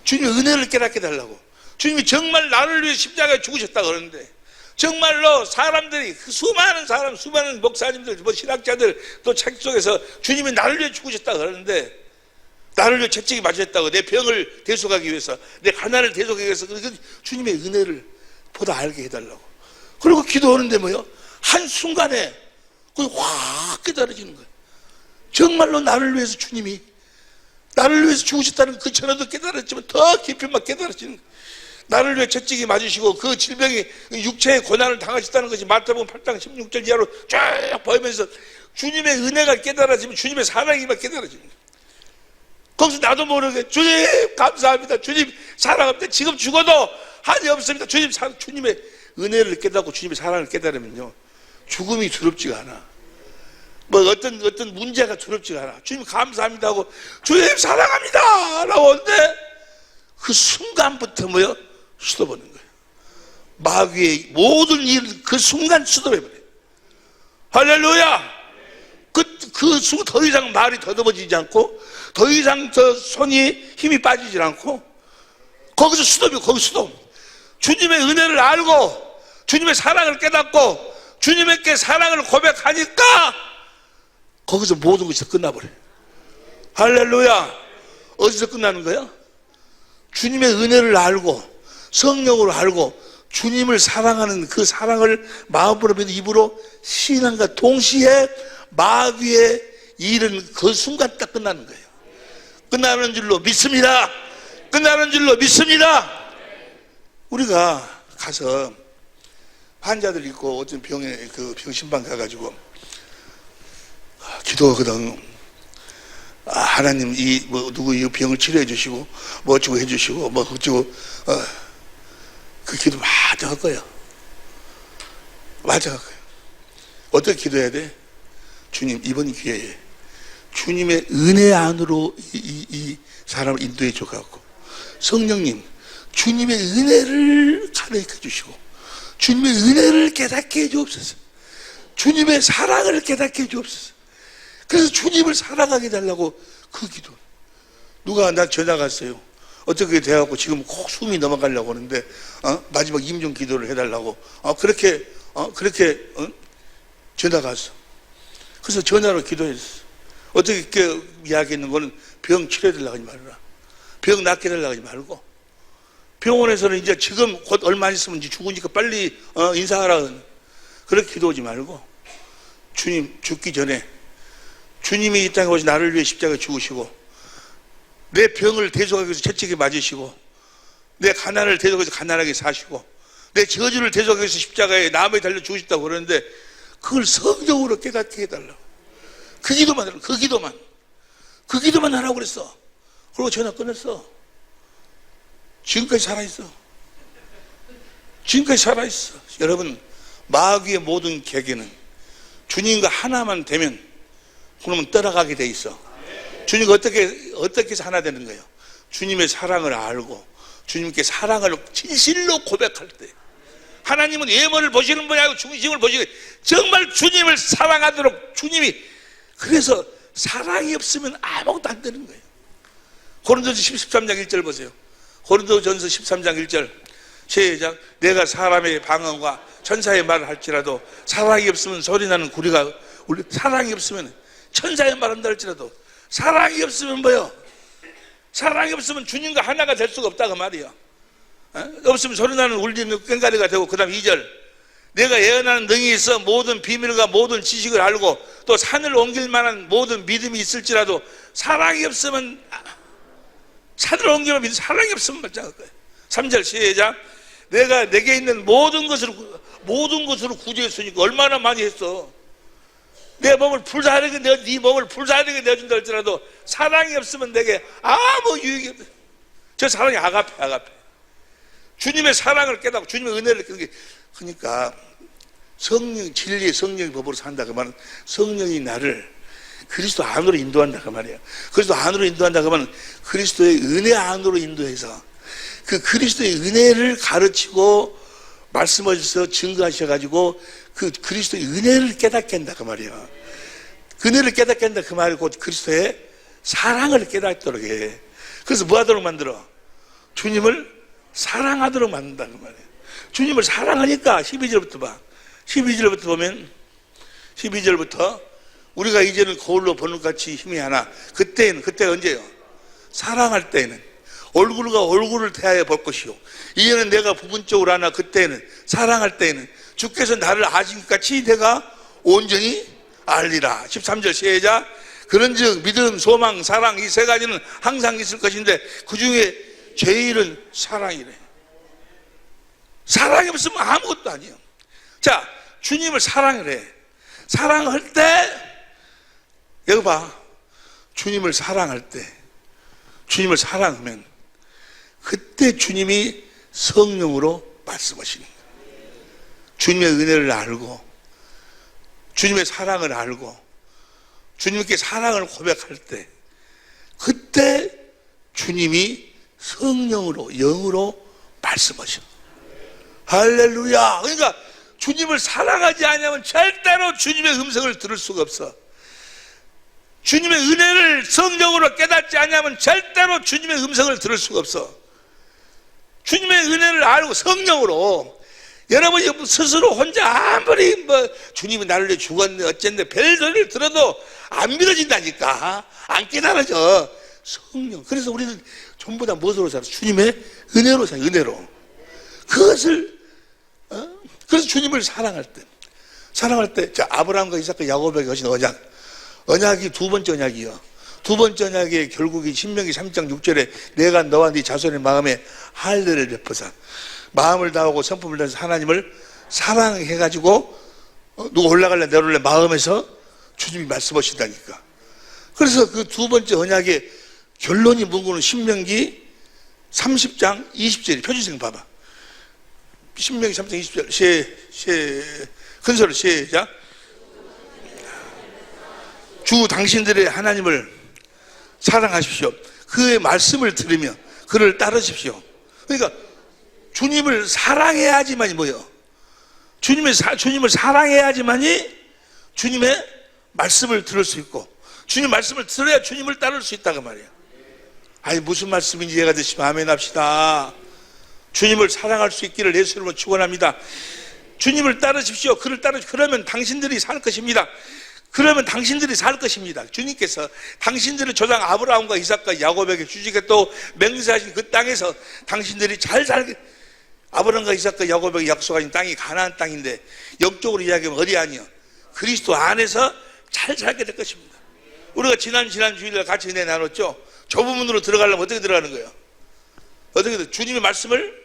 [SPEAKER 4] 주님의 은혜를 깨닫게 해달라고. 주님이 정말 나를 위해 십자가에 죽으셨다고 그러는데 정말로 사람들이 수많은 목사님들, 신학자들 또 책 속에서 주님이 나를 위해 죽으셨다고 그러는데 나를 위해 채찍이 맞으셨다고 내 병을 대속하기 위해서 내 가난을 대속하기 위해서 주님의 은혜를 보다 알게 해달라고. 그리고 기도하는데 한순간에 그게 확 깨달아지는 거예요. 정말로 나를 위해서 주님이 나를 위해서 죽으셨다는 그 전에도 깨달았지만 더 깊이 막 깨달아지는 거예요. 나를 위해 채찍이 맞으시고 그 질병이 육체의 고난을 당하셨다는 것이 마태복음 8장 16절 이하로 쫙 보이면서 주님의 은혜가 깨달아지면 주님의 사랑이 막 깨달아지는 거예요. 거기서 나도 모르게 주님 감사합니다. 주님 사랑합니다. 지금 죽어도 한이 없습니다. 주님의 은혜를 깨닫고 주님의 사랑을 깨달으면요 죽음이 두렵지가 않아. 어떤 문제가 두렵지가 않아. 주님 감사합니다 하고 주님 사랑합니다 라고 하는데 그 순간부터 수도보는 거예요. 마귀의 모든 일을 그 순간 수도해버려요. 할렐루야. 그 더 이상 말이 더듬어지지 않고 더 이상 저 손이 힘이 빠지지 않고 거기서 스톱이요. 거기 스톱. 주님의 은혜를 알고 주님의 사랑을 깨닫고 주님께 사랑을 고백하니까 거기서 모든 것이 끝나버려요. 할렐루야. 어디서 끝나는 거야? 주님의 은혜를 알고 성령으로 알고 주님을 사랑하는 그 사랑을 마음으로 믿는 입으로 신앙과 동시에 마귀의 일은 그 순간 딱 끝나는 거예요. 끝나는 줄로 믿습니다. 끝나는 줄로 믿습니다. 우리가 가서 환자들 있고 어떤 병에 그 병신방 가가지고 기도하거든. 하나님 이 뭐 누구 이 병을 치료해 주시고 뭐 어쩌고 해 주시고 뭐 어쩌고 그 기도 마저 할 거야. 마저 할 거야. 어떻게 기도해야 돼? 주님 이번 기회에 주님의 은혜 안으로 이 사람을 인도해 줘갖고 성령님 주님의 은혜를 가르쳐 주시고 주님의 은혜를 깨닫게 해 주옵소서. 주님의 사랑을 깨닫게 해 주옵소서. 그래서 주님을 사랑하게 해달라고 그 기도. 누가 나 전화 갔어요. 어떻게 돼갖고 지금 꼭 숨이 넘어가려고 하는데 마지막 임종 기도를 해달라고 그렇게 전화 갔어. 그래서 전화로 기도했어. 어떻게 이야기했는 거는 병 치료해달라고 하지 말아라. 병 낫게 해달라고 하지 말고 병원에서는 이제 지금 곧 얼마 있으면 이제 죽으니까 빨리 인사하라. 그렇게 기도하지 말고 주님 죽기 전에 주님이 이 땅에 오셔서 나를 위해 십자가에 죽으시고 내 병을 대속하기 위해서 채찍에 맞으시고 내 가난을 대속하기 위해서 가난하게 사시고 내 저주를 대속하기 위해서 십자가에 나무에 달려 죽으셨다고 그러는데 그걸 성경으로 깨닫게 해달라고. 그 기도만 하라고. 그 기도만 하라고 그랬어. 그리고 전화 끊었어. 지금까지 살아있어. 지금까지 살아있어. 여러분 마귀의 모든 계계는 주님과 하나만 되면 그러면 떠나가게 돼 있어. 주님과 어떻게 해서 하나 되는 거예요? 주님의 사랑을 알고 주님께 사랑을 진실로 고백할 때 하나님은 예물을 보시는 분이 아니고 중심을 보시고 정말 주님을 사랑하도록 주님이 그래서 사랑이 없으면 아무것도 안 되는 거예요. 고린도전서 13장 1절 보세요. 고린도전서 13장 1절 시작. 내가 사람의 방언과 천사의 말을 할지라도 사랑이 없으면 소리나는 구리가 울리. 사랑이 없으면 천사의 말 한다 할지라도 사랑이 없으면 뭐요? 사랑이 없으면 주님과 하나가 될 수가 없다 그 말이야. 없으면 소리나는 울리는 꽹과리가 되고 그 다음 2절 내가 예언하는 능이 있어 모든 비밀과 모든 지식을 알고 또 산을 옮길 만한 모든 믿음이 있을지라도 사랑이 없으면 산을 옮기면 믿음 사랑이 없으면 말짱할 거예요. 3절 시작. 내가 내게 있는 모든 것으로 구제했으니까 얼마나 많이 했어. 내 몸을 불사르게 네 몸을 불사르게 내준다 할지라도 사랑이 없으면 내게 아무 유익이 없어. 저 사랑이 아가페. 주님의 사랑을 깨닫고 주님의 은혜를 깨닫고 그러니까 성령 진리의 성령의 법으로 산다 그 말은 성령이 나를 그리스도 안으로 인도한다 그 말이에요. 그리스도 안으로 인도한다 그 말은 그리스도의 은혜 안으로 인도해서 그 그리스도의 은혜를 가르치고 말씀하셔서 증거하셔가지고 그 그리스도의 은혜를 깨닫게 한다 그 말이에요. 은혜를 깨닫게 한다 그 말이 곧 그리스도의 사랑을 깨닫도록 해. 그래서 뭐 하도록 만들어? 주님을 사랑하도록 만든다 그 말이에요. 주님을 사랑하니까 12절부터 봐. 12절부터 보면 12절부터 우리가 이제는 거울로 보는 같이 힘이 하나 그때 언제요? 사랑할 때에는 얼굴과 얼굴을 대하여 볼 것이요 이제는 내가 부분적으로 하나 그때는 사랑할 때에는 주께서 나를 아신 것 같이 내가 온전히 알리라. 13절 시작. 그런즉 믿음, 소망, 사랑 이 세 가지는 항상 있을 것인데 그 중에 제일은 사랑이래. 사랑이 없으면 아무것도 아니에요. 자, 주님을 사랑을 해. 사랑할 때 여기 봐. 주님을 사랑할 때 주님을 사랑하면 그때 주님이 성령으로 말씀하시는 거예요. 주님의 은혜를 알고 주님의 사랑을 알고 주님께 사랑을 고백할 때 그때 주님이 성령으로 영으로 말씀하셔. 할렐루야. 그러니까 주님을 사랑하지 않으면 절대로 주님의 음성을 들을 수가 없어. 주님의 은혜를 성령으로 깨닫지 않으면 절대로 주님의 음성을 들을 수가 없어. 주님의 은혜를 알고 성령으로, 여러분이 스스로 혼자 아무리 주님이 나를 위해 죽었네 어쨌네 별소리를 들어도 안 믿어진다니까. 안 깨달아져. 성령. 그래서 우리는 전부 다 무엇으로 살아? 주님의 은혜로 살아. 은혜로. 그것을 그래서 주님을 사랑할 때 자, 아브라함과 이삭과 야곱에게 하신 언약이 두 번째 언약이요. 두 번째 언약이 결국이 신명기 3장 6절에 내가 너와 네 자손의 마음에 할례를 베푸사 마음을 다하고 성품을 다해서 하나님을 사랑해가지고 누가 올라갈래 내려올래 마음에서 주님이 말씀하신다니까. 그래서 그 두 번째 언약의 결론이 뭔가는 신명기 30장 20절이 표준생 봐봐. 신명기 3장 20절 큰소리 시작. 주 당신들의 하나님을 사랑하십시오. 그의 말씀을 들으며 그를 따르십시오. 그러니까 주님을 사랑해야지만이 뭐예요? 주님을 사랑해야지만이 주님의 말씀을 들을 수 있고, 주님 말씀을 들어야 주님을 따를 수 있다고 말이에요. 아니 무슨 말씀인지 이해가 되시면 아멘 합시다. 주님을 사랑할 수 있기를 예수 이름으로 축원합니다. 주님을 따르십시오. 그를 그러면 당신들이 살 것입니다. 그러면 당신들이 살 것입니다. 주님께서 당신들의 조상 아브라함과 이삭과 야곱에게 주시게 또 맹세하신 그 땅에서 당신들이 잘 살게, 아브라함과 이삭과 야곱에게 약속하신 땅이 가나안 땅인데 영적으로 이야기하면 어디 아니요? 그리스도 안에서 잘 살게 될 것입니다. 우리가 지난 주일날 같이 은혜 나눴죠? 좁은 문으로 들어가려면 어떻게 들어가는 거예요? 어떻게 주님의 말씀을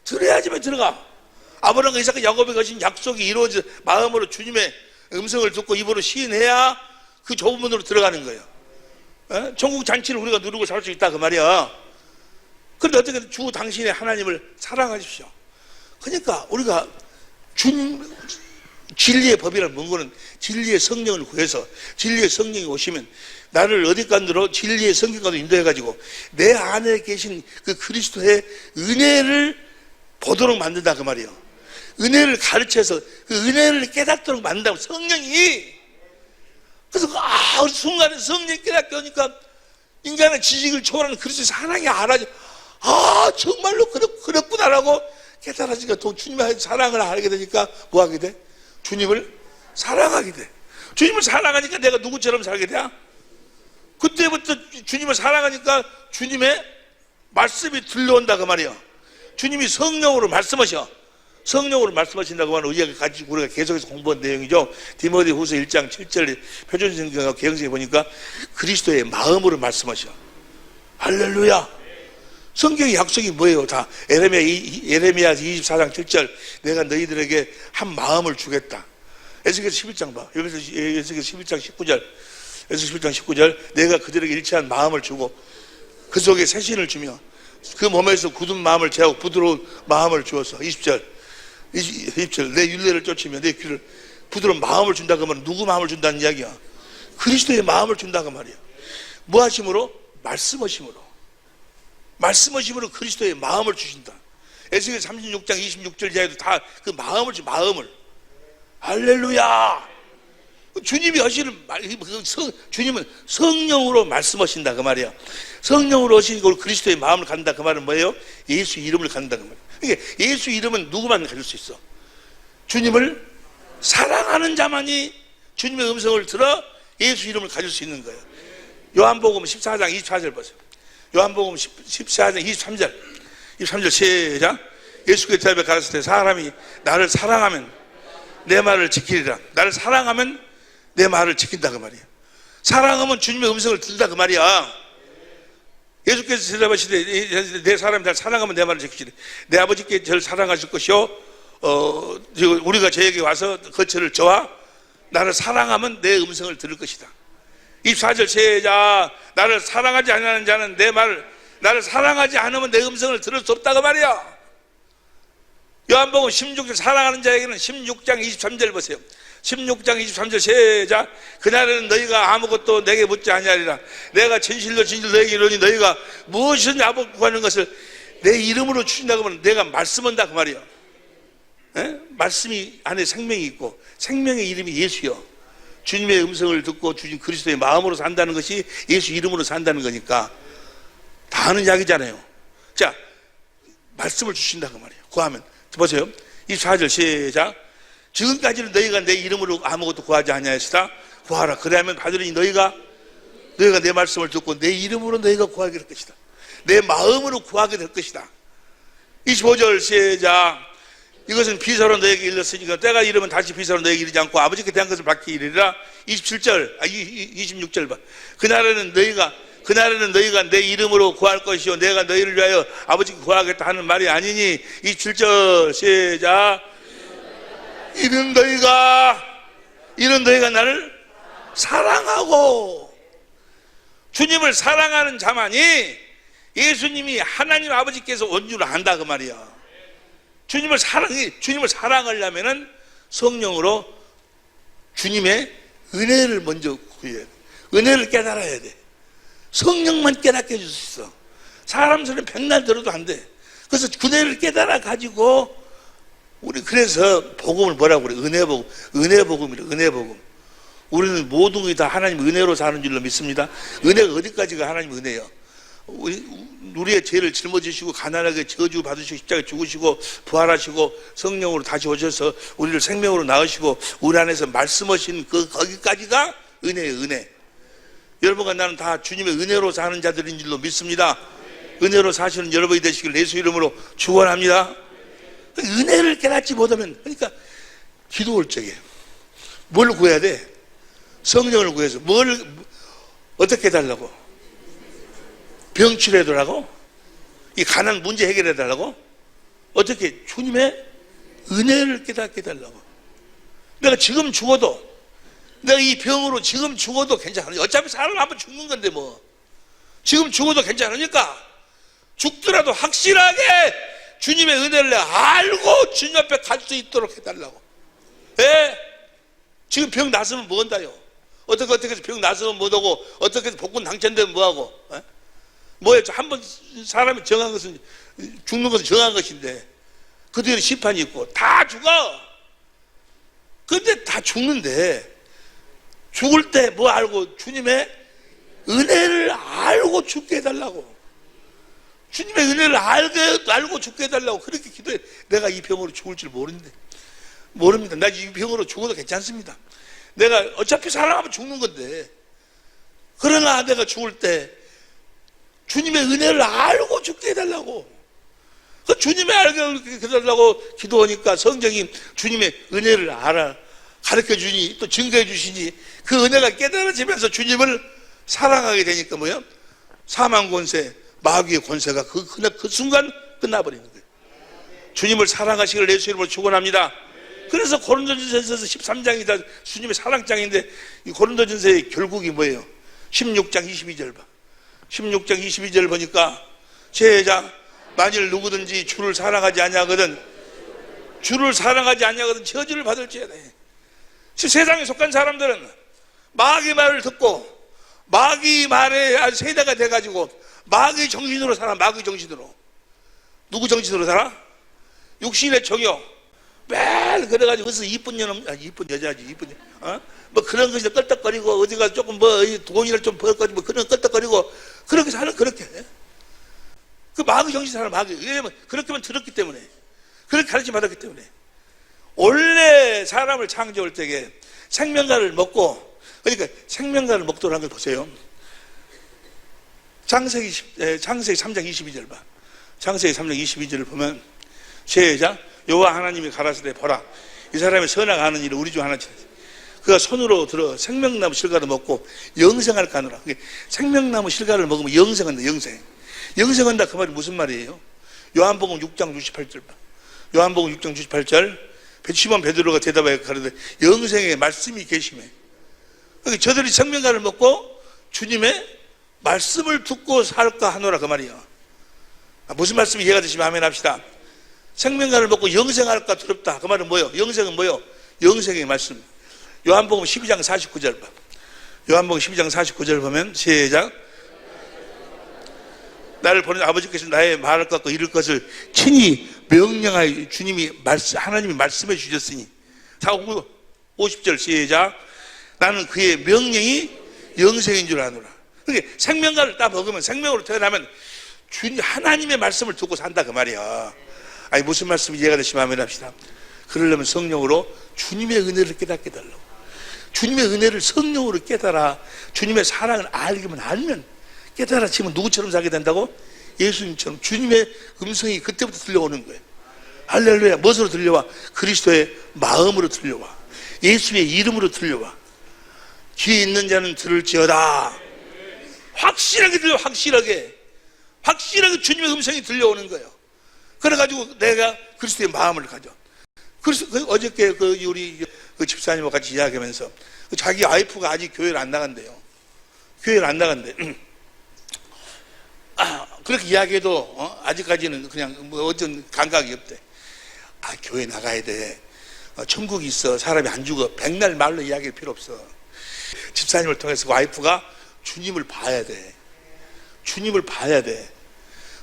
[SPEAKER 4] 들어야지만 들어가. 아브라함과 이삭과 야곱에게 하신 약속이 이루어져 마음으로 주님의 음성을 듣고 입으로 시인해야 그 좁은 문으로 들어가는 거예요. 천국 잔치를 우리가 누리고 살 수 있다 그 말이야. 그런데 어떻게 주 당신의 하나님을 사랑하십시오. 그러니까 우리가 주님 진리의 법이라는 뭔가는 진리의 성령을 구해서 진리의 성령이 오시면 나를 어디간으로 진리의 성경과도 인도해가지고 내 안에 계신 그 그리스도의 은혜를 보도록 만든다 그 말이에요. 은혜를 가르쳐서 그 은혜를 깨닫도록 만든다고 성령이. 그래서 순간에 성령이 깨닫게 하니까 인간의 지식을 초월하는 그리스도의 사랑이 알아져. 정말로 그렇구나라고 깨달아지니까 또 주님의 사랑을 알게 되니까 뭐 하게 돼? 주님을 사랑하게 돼. 주님을 사랑하니까 내가 누구처럼 살게 돼? 그때부터 주님을 사랑하니까 주님의 말씀이 들려온다 그 말이야. 주님이 성령으로 말씀하셔. 성령으로 말씀하신다고 하는 의의가 가지고 우리가 계속해서 공부한 내용이죠. 디모데후서 1장 7절 표준성경과 개혁성에 보니까 그리스도의 마음으로 말씀하셔. 할렐루야. 성경의 약속이 뭐예요? 다 에레미야 24장 7절 내가 너희들에게 한 마음을 주겠다. 에스겔서 11장 봐. 에스겔서 11장 19절 에스겔서 11장 19절 내가 그들에게 일치한 마음을 주고 그 속에 새신을 주며 그 몸에서 굳은 마음을 제하고 부드러운 마음을 주어서 20절 내 율례를 쫓으며 내 귀를 부드러운 마음을 준다 그 말은 누구 마음을 준다는 이야기야? 그리스도의 마음을 준다 그 말이야. 뭐 하심으로? 말씀하심으로 그리스도의 마음을 주신다. 에스겔 36장 26절 이하에도 다 그 마음을 주 마음을. 할렐루야. 주님이 하시는 주님은 성령으로 말씀하신다 그 말이야. 성령으로 하시고 그리스도의 마음을 갖는다 그 말은 뭐예요? 예수 이름을 갖는다 그 말이야. 그러니까 예수 이름은 누구만 가질 수 있어? 주님을 사랑하는 자만이 주님의 음성을 들어 예수 이름을 가질 수 있는 거예요. 요한복음 14장 24절 보세요. 요한복음 14장 23절 시작. 예수께서 대답해 가라사대 사람이 나를 사랑하면 내 말을 지키리라. 나를 사랑하면 내 말을 지킨다 그 말이야. 사랑하면 주님의 음성을 듣는다 그 말이야. 예수께서 대답하시되 내 사람이 나를 사랑하면 내 말을 지키시되 내 아버지께 저를 사랑하실 것이요 우리가 저에게 와서 거처를 저와 나를 사랑하면 내 음성을 들을 것이다. 24절 시작. 나를 사랑하지 않는 자는 내 말을 나를 사랑하지 않으면 내 음성을 들을 수 없다 그 말이야. 요한복음 16절 사랑하는 자에게는 16장 23절 보세요. 16장 23절 시작. 그날에는 너희가 아무것도 내게 묻지 아니하리라. 내가 진실로 너희에게 이르니 너희가 무엇이든지 아버지 구하는 것을 내 이름으로 주신다고 하면 내가 말씀한다 그 말이야. 말씀이 안에 생명이 있고 생명의 이름이 예수요. 주님의 음성을 듣고 주님 그리스도의 마음으로 산다는 것이 예수 이름으로 산다는 거니까 다 아는 이야기잖아요. 자, 말씀을 주신다 그 말이에요. 구하면. 보세요. 24절 시작. 지금까지는 너희가 내 이름으로 아무것도 구하지 아니하였으나 구하라. 그래야면 받으리니 너희가 내 말씀을 듣고 내 이름으로 너희가 구하게 될 것이다. 내 마음으로 구하게 될 것이다. 25절 시작. 이것은 비서로 너에게 일렀으니까 때가 이르면 다시 비서로 너에게 이르지 않고 아버지께 대한 것을 받기 이르리라. 26절 봐. 그날에는 너희가 내 이름으로 구할 것이요 내가 너희를 위하여 아버지께 구하겠다 하는 말이 아니니. 27절 시작. 이는 너희가 나를 사랑하고 주님을 사랑하는 자만이 예수님이 하나님 아버지께서 온 줄 안다 그 말이야. 주님을 사랑하려면은 성령으로 주님의 은혜를 먼저 구해야 돼. 은혜를 깨달아야 돼. 성령만 깨닫게 해줄 수 있어. 사람 소리는 백날 들어도 안 돼. 그래서 은혜를 깨달아 가지고 우리 그래서 복음을 뭐라고 그래? 은혜복음이래. 은혜복음. 우리는 모든 것이 다 하나님 은혜로 사는 줄로 믿습니다. 은혜가 어디까지가 하나님 은혜예요? 우리의 죄를 짊어지시고 가난하게 저주 받으시고 십자가에 죽으시고 부활하시고 성령으로 다시 오셔서 우리를 생명으로 낳으시고 우리 안에서 말씀하신 거기까지가 은혜예요. 은혜. 여러분과 나는 다 주님의 은혜로 사는 자들인 줄로 믿습니다. 은혜로 사시는 여러분이 되시길 예수 이름으로 축원합니다. 은혜를 깨닫지 못하면, 그러니까 기도 올 적에 뭘 구해야 돼? 성령을 구해서 어떻게 해달라고? 병 치료해달라고? 이 가난 문제 해결해달라고? 어떻게? 주님의 은혜를 깨닫게 해달라고. 내가 지금 죽어도, 내가 이 병으로 지금 죽어도 괜찮아요. 어차피 사람 한번 죽는 건데 뭐. 지금 죽어도 괜찮으니까 죽더라도 확실하게 주님의 은혜를 내가 알고 주님 앞에 갈 수 있도록 해달라고. 예? 지금 병 났으면 뭐 한다요? 어떻게 해서 병 났으면 뭐 하고, 어떻게 해서 복권 당첨되면 뭐 하고, 예? 뭐예요? 한번 사람이 정한 것은, 죽는 것은 정한 것인데, 그 뒤에 심판이 있고, 다 죽어! 근데 다 죽는데, 죽을 때 뭐 알고, 주님의 은혜를 알고 죽게 해달라고. 주님의 은혜를 알고 죽게 해달라고 그렇게 기도해. 내가 이 병으로 죽을 줄 모릅니다. 나 이 병으로 죽어도 괜찮습니다. 내가 어차피 사람하면 죽는 건데, 그러나 내가 죽을 때 주님의 은혜를 알고 죽게 해달라고. 그 주님의 알게 해달라고 기도하니까 성경이 주님의 은혜를 가르쳐 주니 또 증거해 주시니 그 은혜가 깨달아지면서 주님을 사랑하게 되니까 뭐요? 사망 권세, 마귀의 권세가 그 순간 끝나버리는 거예요. 주님을 사랑하시기를 예수 이름으로 축원합니다. 그래서 고린도전서 13장이 다 주님의 사랑장인데, 이 고린도전서의 결국이 뭐예요? 16장 22절 봐. 16장 22절 보니까 제자 만일 누구든지 주를 사랑하지 아니하거든 저주를 받을지어다. 세상에 속한 사람들은 마귀 말을 듣고 마귀 말에 아주 세대가 돼가지고 마귀 정신으로 살아. 마귀 정신으로. 누구 정신으로 살아? 육신의 정욕. 매일 그래가지고 그래서 이쁜 여자지 뭐 그런 것이 껄떡거리고 어디가 조금 뭐 돈이를 좀 벌거지 뭐 그런 껄떡거리고 그렇게 사는. 그렇게 그 마귀 정신 살아. 마귀. 왜냐면 그렇게만 들었기 때문에, 그렇게 가르침 받았기 때문에. 원래 사람을 창조할 때에 생명과를 먹고, 그러니까 생명과를 먹도록 한 걸 보세요. 창세기 3장 22절 봐. 창세기 3장 22절을 보면 시작. 여호와 하나님이 가라사대 보라, 이 사람이 선악 하는 일을 우리 중 하나씩 그가 손으로 들어 생명나무 실과를 먹고 영생할까 하노라. 생명나무 실과를 먹으면 영생한다. 영생한다 그 말이 무슨 말이에요? 요한복음 6장 68절 봐. 요한복음 6장 68절 시몬 베드로가 대답하여 가로되 영생의 말씀이 계시매. 그러니까 저들이 생명과를 먹고 주님의 말씀을 듣고 살까 하노라 그 말이야. 무슨 말씀이 이해가 되시면 아멘 합시다. 생명과를 먹고 영생할까 두렵다 그 말은 뭐예요? 영생은 뭐예요? 영생의 말씀. 요한복음 12장 49절 봐. 요한복음 12장 49절 보면 시작. 나를 보낸 아버지께서 나의 말할 것 같고 이룰 것을 친히 명령하여 하나님이 말씀해 주셨으니. 50절 시작. 나는 그의 명령이 영생인 줄 아노라. 그러니까 생명과를 딱 먹으면, 생명으로 태어나면 주님 하나님의 말씀을 듣고 산다 그 말이야. 아니 무슨 말씀이 이해가 되시면 합시다. 그러려면 성령으로 주님의 은혜를 깨닫게 달라고. 주님의 은혜를 성령으로 깨달아 주님의 사랑을 알면 깨달아지면 누구처럼 살게 된다고? 예수님처럼 주님의 음성이 그때부터 들려오는 거예요. 할렐루야. 무엇으로 들려와? 그리스도의 마음으로 들려와. 예수의 이름으로 들려와. 귀 있는 자는 들을지어다. 확실하게 들려. 확실하게 주님의 음성이 들려오는 거예요. 그래가지고 내가 그리스도의 마음을 가져. 그래서 어저께 우리 집사님과 같이 이야기하면서 자기 와이프가 아직 교회를 안 나간대요. 교회를 안 나간대. 그렇게 이야기해도 아직까지는 그냥 뭐 어떤 감각이 없대. 교회 나가야 돼. 천국이 있어. 사람이 안 죽어. 백날 말로 이야기할 필요 없어. 집사님을 통해서 와이프가 주님을 봐야 돼. 주님을 봐야 돼.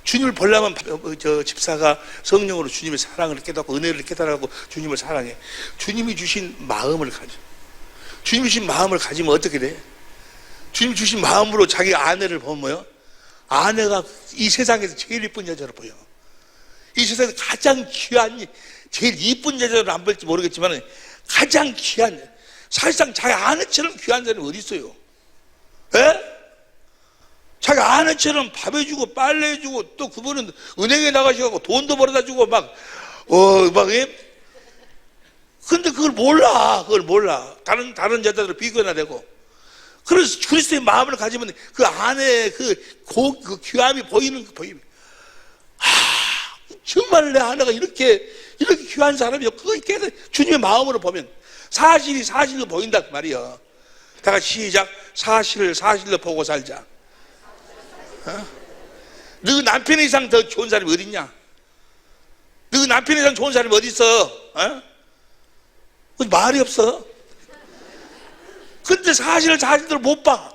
[SPEAKER 4] 주님을 보려면 저 집사가 성령으로 주님의 사랑을 깨닫고 은혜를 깨달아고 주님을 사랑해. 주님이 주신 마음을 가져. 주님이 주신 마음을 가지면 어떻게 돼? 주님이 주신 마음으로 자기 아내를 보면 뭐요? 아내가 이 세상에서 제일 이쁜 여자로 보여. 이 세상에서 가장 귀한, 제일 이쁜 여자로 안 볼지 모르겠지만 가장 귀한, 사실상 자기 아내처럼 귀한 사람이 어디 있어요? 에? 자기 아내처럼 밥 해주고 빨래 해주고 또 그분은 은행에 나가셔가지고 돈도 벌어다 주고 근데 그걸 몰라. 다른 여자들을 비교나 되고. 그래서 그리스도의 마음을 가지면 그 안에 그 귀함이 보이는. 정말 내 아내가 이렇게 귀한 사람이요. 그걸 깨달아. 주님의 마음으로 보면 사실이 사실로 보인다 그 말이야. 다 같이 시작. 사실을 사실로 보고 살자. 너 남편 이상 더 좋은 사람이 어디 있냐? 너 남편 이상 좋은 사람이 어디 있어? 말이 없어. 근데 사실을 사실대로 못 봐.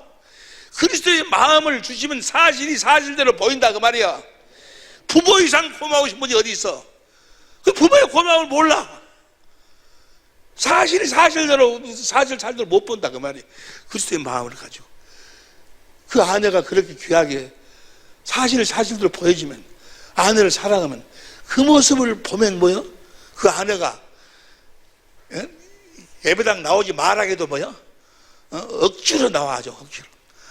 [SPEAKER 4] 그리스도의 마음을 주시면 사실이 사실대로 보인다 그 말이야. 부모 이상 고마우신 분이 어디 있어? 그 부모의 고마움을 몰라. 사실이 사실대로 못 본다 그 말이야. 그리스도의 마음을 가지고 그 아내가 그렇게 귀하게 사실을 사실대로 보여주면, 아내를 사랑하면 그 모습을 보면 뭐요? 그 아내가 예배당 나오지 말하게도 뭐요? 억지로 나와죠. 억지로.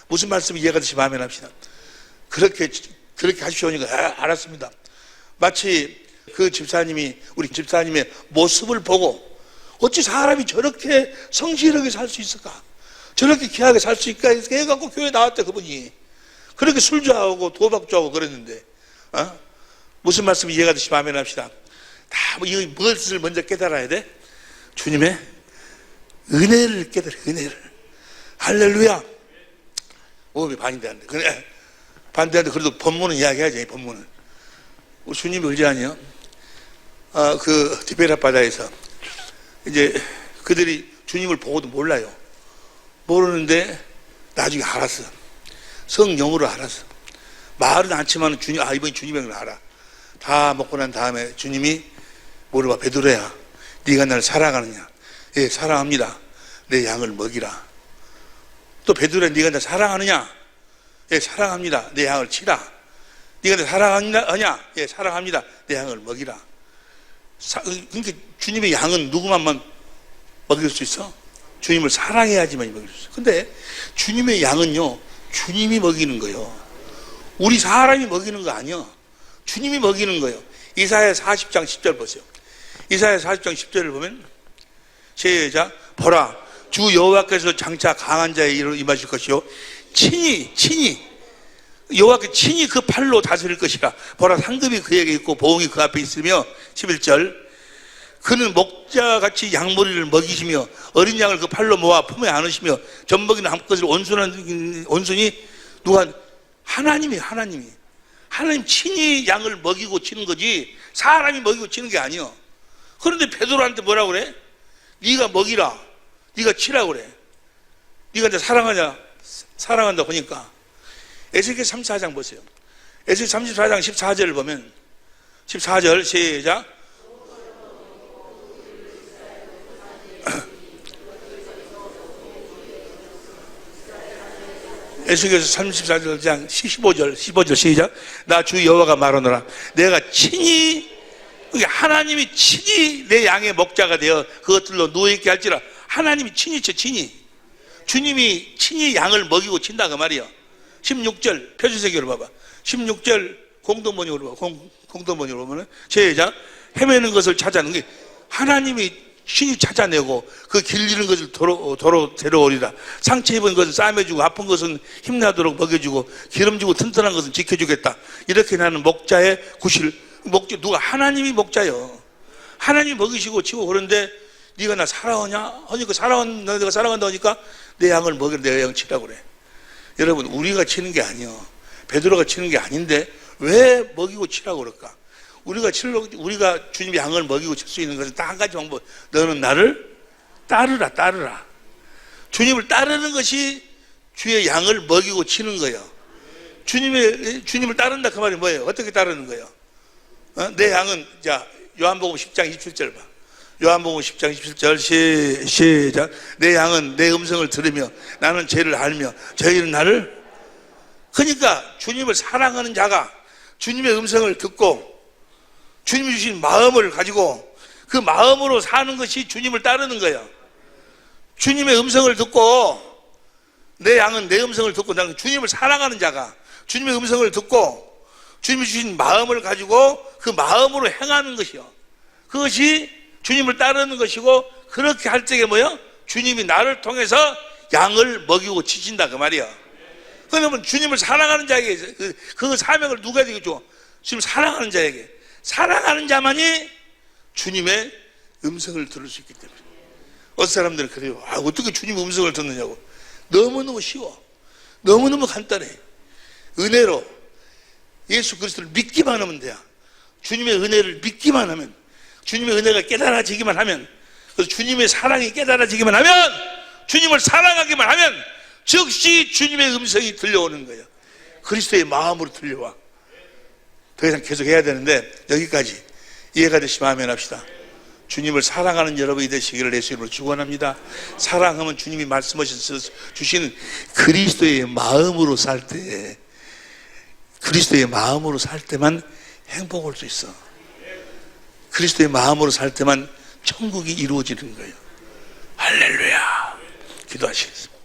[SPEAKER 4] 무슨 말씀이 이해가 되시면 아멘 합시다. 그렇게 하시오니까 알았습니다. 마치 그 집사님이 우리 집사님의 모습을 보고 어찌 사람이 저렇게 성실하게 살 수 있을까? 저렇게 귀하게 살 수 있을까? 해갖고 교회 나왔대 그분이. 그렇게 술 좋아하고 도박 좋아하고 그랬는데 무슨 말씀이 이해가 되시면 아멘 합시다. 다 무엇을 먼저 깨달아야 돼? 주님의 은혜를 깨달아. 은혜를. 할렐루야. 왜 반대하는데? 그래 반대하는데 그래도 본문은 이야기하지. 본문은 우리 주님이 의지 아니요? 그 디베라 바다에서 이제 그들이 주님을 보고도 몰라요. 모르는데 나중에 알았어. 성령으로 알았어. 말은 않지만 이번이 주님인 걸 알아. 다 먹고 난 다음에 주님이 물어봐. 베드로야, 네가 나를 사랑하느냐? 예, 사랑합니다. 내 양을 먹이라. 또 베드로야, 네가 나를 사랑하느냐? 예, 사랑합니다. 내 양을 치라. 네가 나를 사랑하냐? 예, 사랑합니다. 내 양을 먹이라. 그러니까 주님의 양은 누구만만 먹일 수 있어? 주님을 사랑해야지만 먹일 수 있어. 근데 주님의 양은요, 주님이 먹이는 거예요. 우리 사람이 먹이는 거 아니야. 주님이 먹이는 거예요. 이사야 40장 10절 보세요. 이사야 40장 10절을 보면 시작. 보라, 주 여호와께서 장차 강한 자의 일로 임하실 것이요 친히 여호와께 친히 그 팔로 다스릴 것이라. 보라, 상급이 그에게 있고 보응이 그 앞에 있으며 11절. 그는 목자같이 양머리를 먹이시며 어린 양을 그 팔로 모아 품에 안으시며 젖먹이는 암컷을 온순히 누가? 하나님 친히 양을 먹이고 치는 거지 사람이 먹이고 치는 게 아니야. 그런데 베드로한테 뭐라고 그래? 네가 먹이라, 네가 치라 그래. 네가 이제 사랑한다 보니까 에스겔 34장 보세요. 에스겔 34장 14절을 보면 14절 시작. 에스겔서 34장 15절 시작. 나 주 여호와가 말하노라. 내가 친히, 하나님이 친히 내 양의 목자가 되어 그것들로 누워있게 할지라. 하나님이 친히 쳐, 친히. 주님이 친히 양을 먹이고 친다 그 말이야. 16절 표준세계로 봐봐. 16절 공동번역으로 봐. 공동번역으로 보면 시작. 헤매는 것을 찾아내는 게 하나님이 신이 찾아내고 그 길리는 것을 도로 데려오리라. 상처 입은 것은 싸매주고 아픈 것은 힘나도록 먹여주고 기름지고 튼튼한 것은 지켜주겠다. 이렇게 나는 목자의 구실. 목자 누가? 하나님이 목자요. 하나님이 먹이시고 치고 그런데 네가 나 사랑하냐? 하니까 내가 사랑한다 하니까 내 양을 먹여 내 양 치라고 그래. 여러분 우리가 치는 게 아니요. 베드로가 치는 게 아닌데 왜 먹이고 치라고 그럴까? 우리가 주님 양을 먹이고 칠 수 있는 것은 딱 한 가지 방법. 너는 나를 따르라. 주님을 따르는 것이 주의 양을 먹이고 치는 거예요. 주님을 따른다 그 말이 뭐예요? 어떻게 따르는 거예요? 내 양은, 자, 요한복음 10장 27절 봐. 요한복음 10장 27절 시작. 내 양은 내 음성을 들으며 나는 죄를 알며 저희는 나를. 그러니까 주님을 사랑하는 자가 주님의 음성을 듣고 주님이 주신 마음을 가지고 그 마음으로 사는 것이 주님을 따르는 거예요. 주님의 음성을 듣고 내 양은 내 음성을 듣고 나는 주님을 사랑하는 자가 주님의 음성을 듣고 주님이 주신 마음을 가지고 그 마음으로 행하는 것이요. 그것이 주님을 따르는 것이고 그렇게 할 적에 뭐요? 주님이 나를 통해서 양을 먹이고 치신다 그 말이야. 그러면 주님을 사랑하는 자에게 그 사명을 누구에게 줘? 주님 사랑하는 자에게. 사랑하는 자만이 주님의 음성을 들을 수 있기 때문에. 어떤 사람들은 그래요. 어떻게 주님의 음성을 듣느냐고. 너무너무 쉬워. 너무너무 간단해. 은혜로 예수 그리스도를 믿기만 하면 돼요. 주님의 은혜를 믿기만 하면, 주님의 은혜가 깨달아지기만 하면, 그래서 주님의 사랑이 깨달아지기만 하면, 주님을 사랑하기만 하면 즉시 주님의 음성이 들려오는 거예요. 그리스도의 마음으로 들려와. 더 이상 계속 해야 되는데 여기까지 이해가 되시면 아멘 합시다. 주님을 사랑하는 여러분이 되시기를 예수 이름으로 축원합니다. 사랑하면 주님이 말씀하셔서 주시는 그리스도의 마음으로 살 때, 그리스도의 마음으로 살 때만 행복할 수 있어. 그리스도의 마음으로 살 때만 천국이 이루어지는 거예요. 할렐루야. 기도하시겠습니다.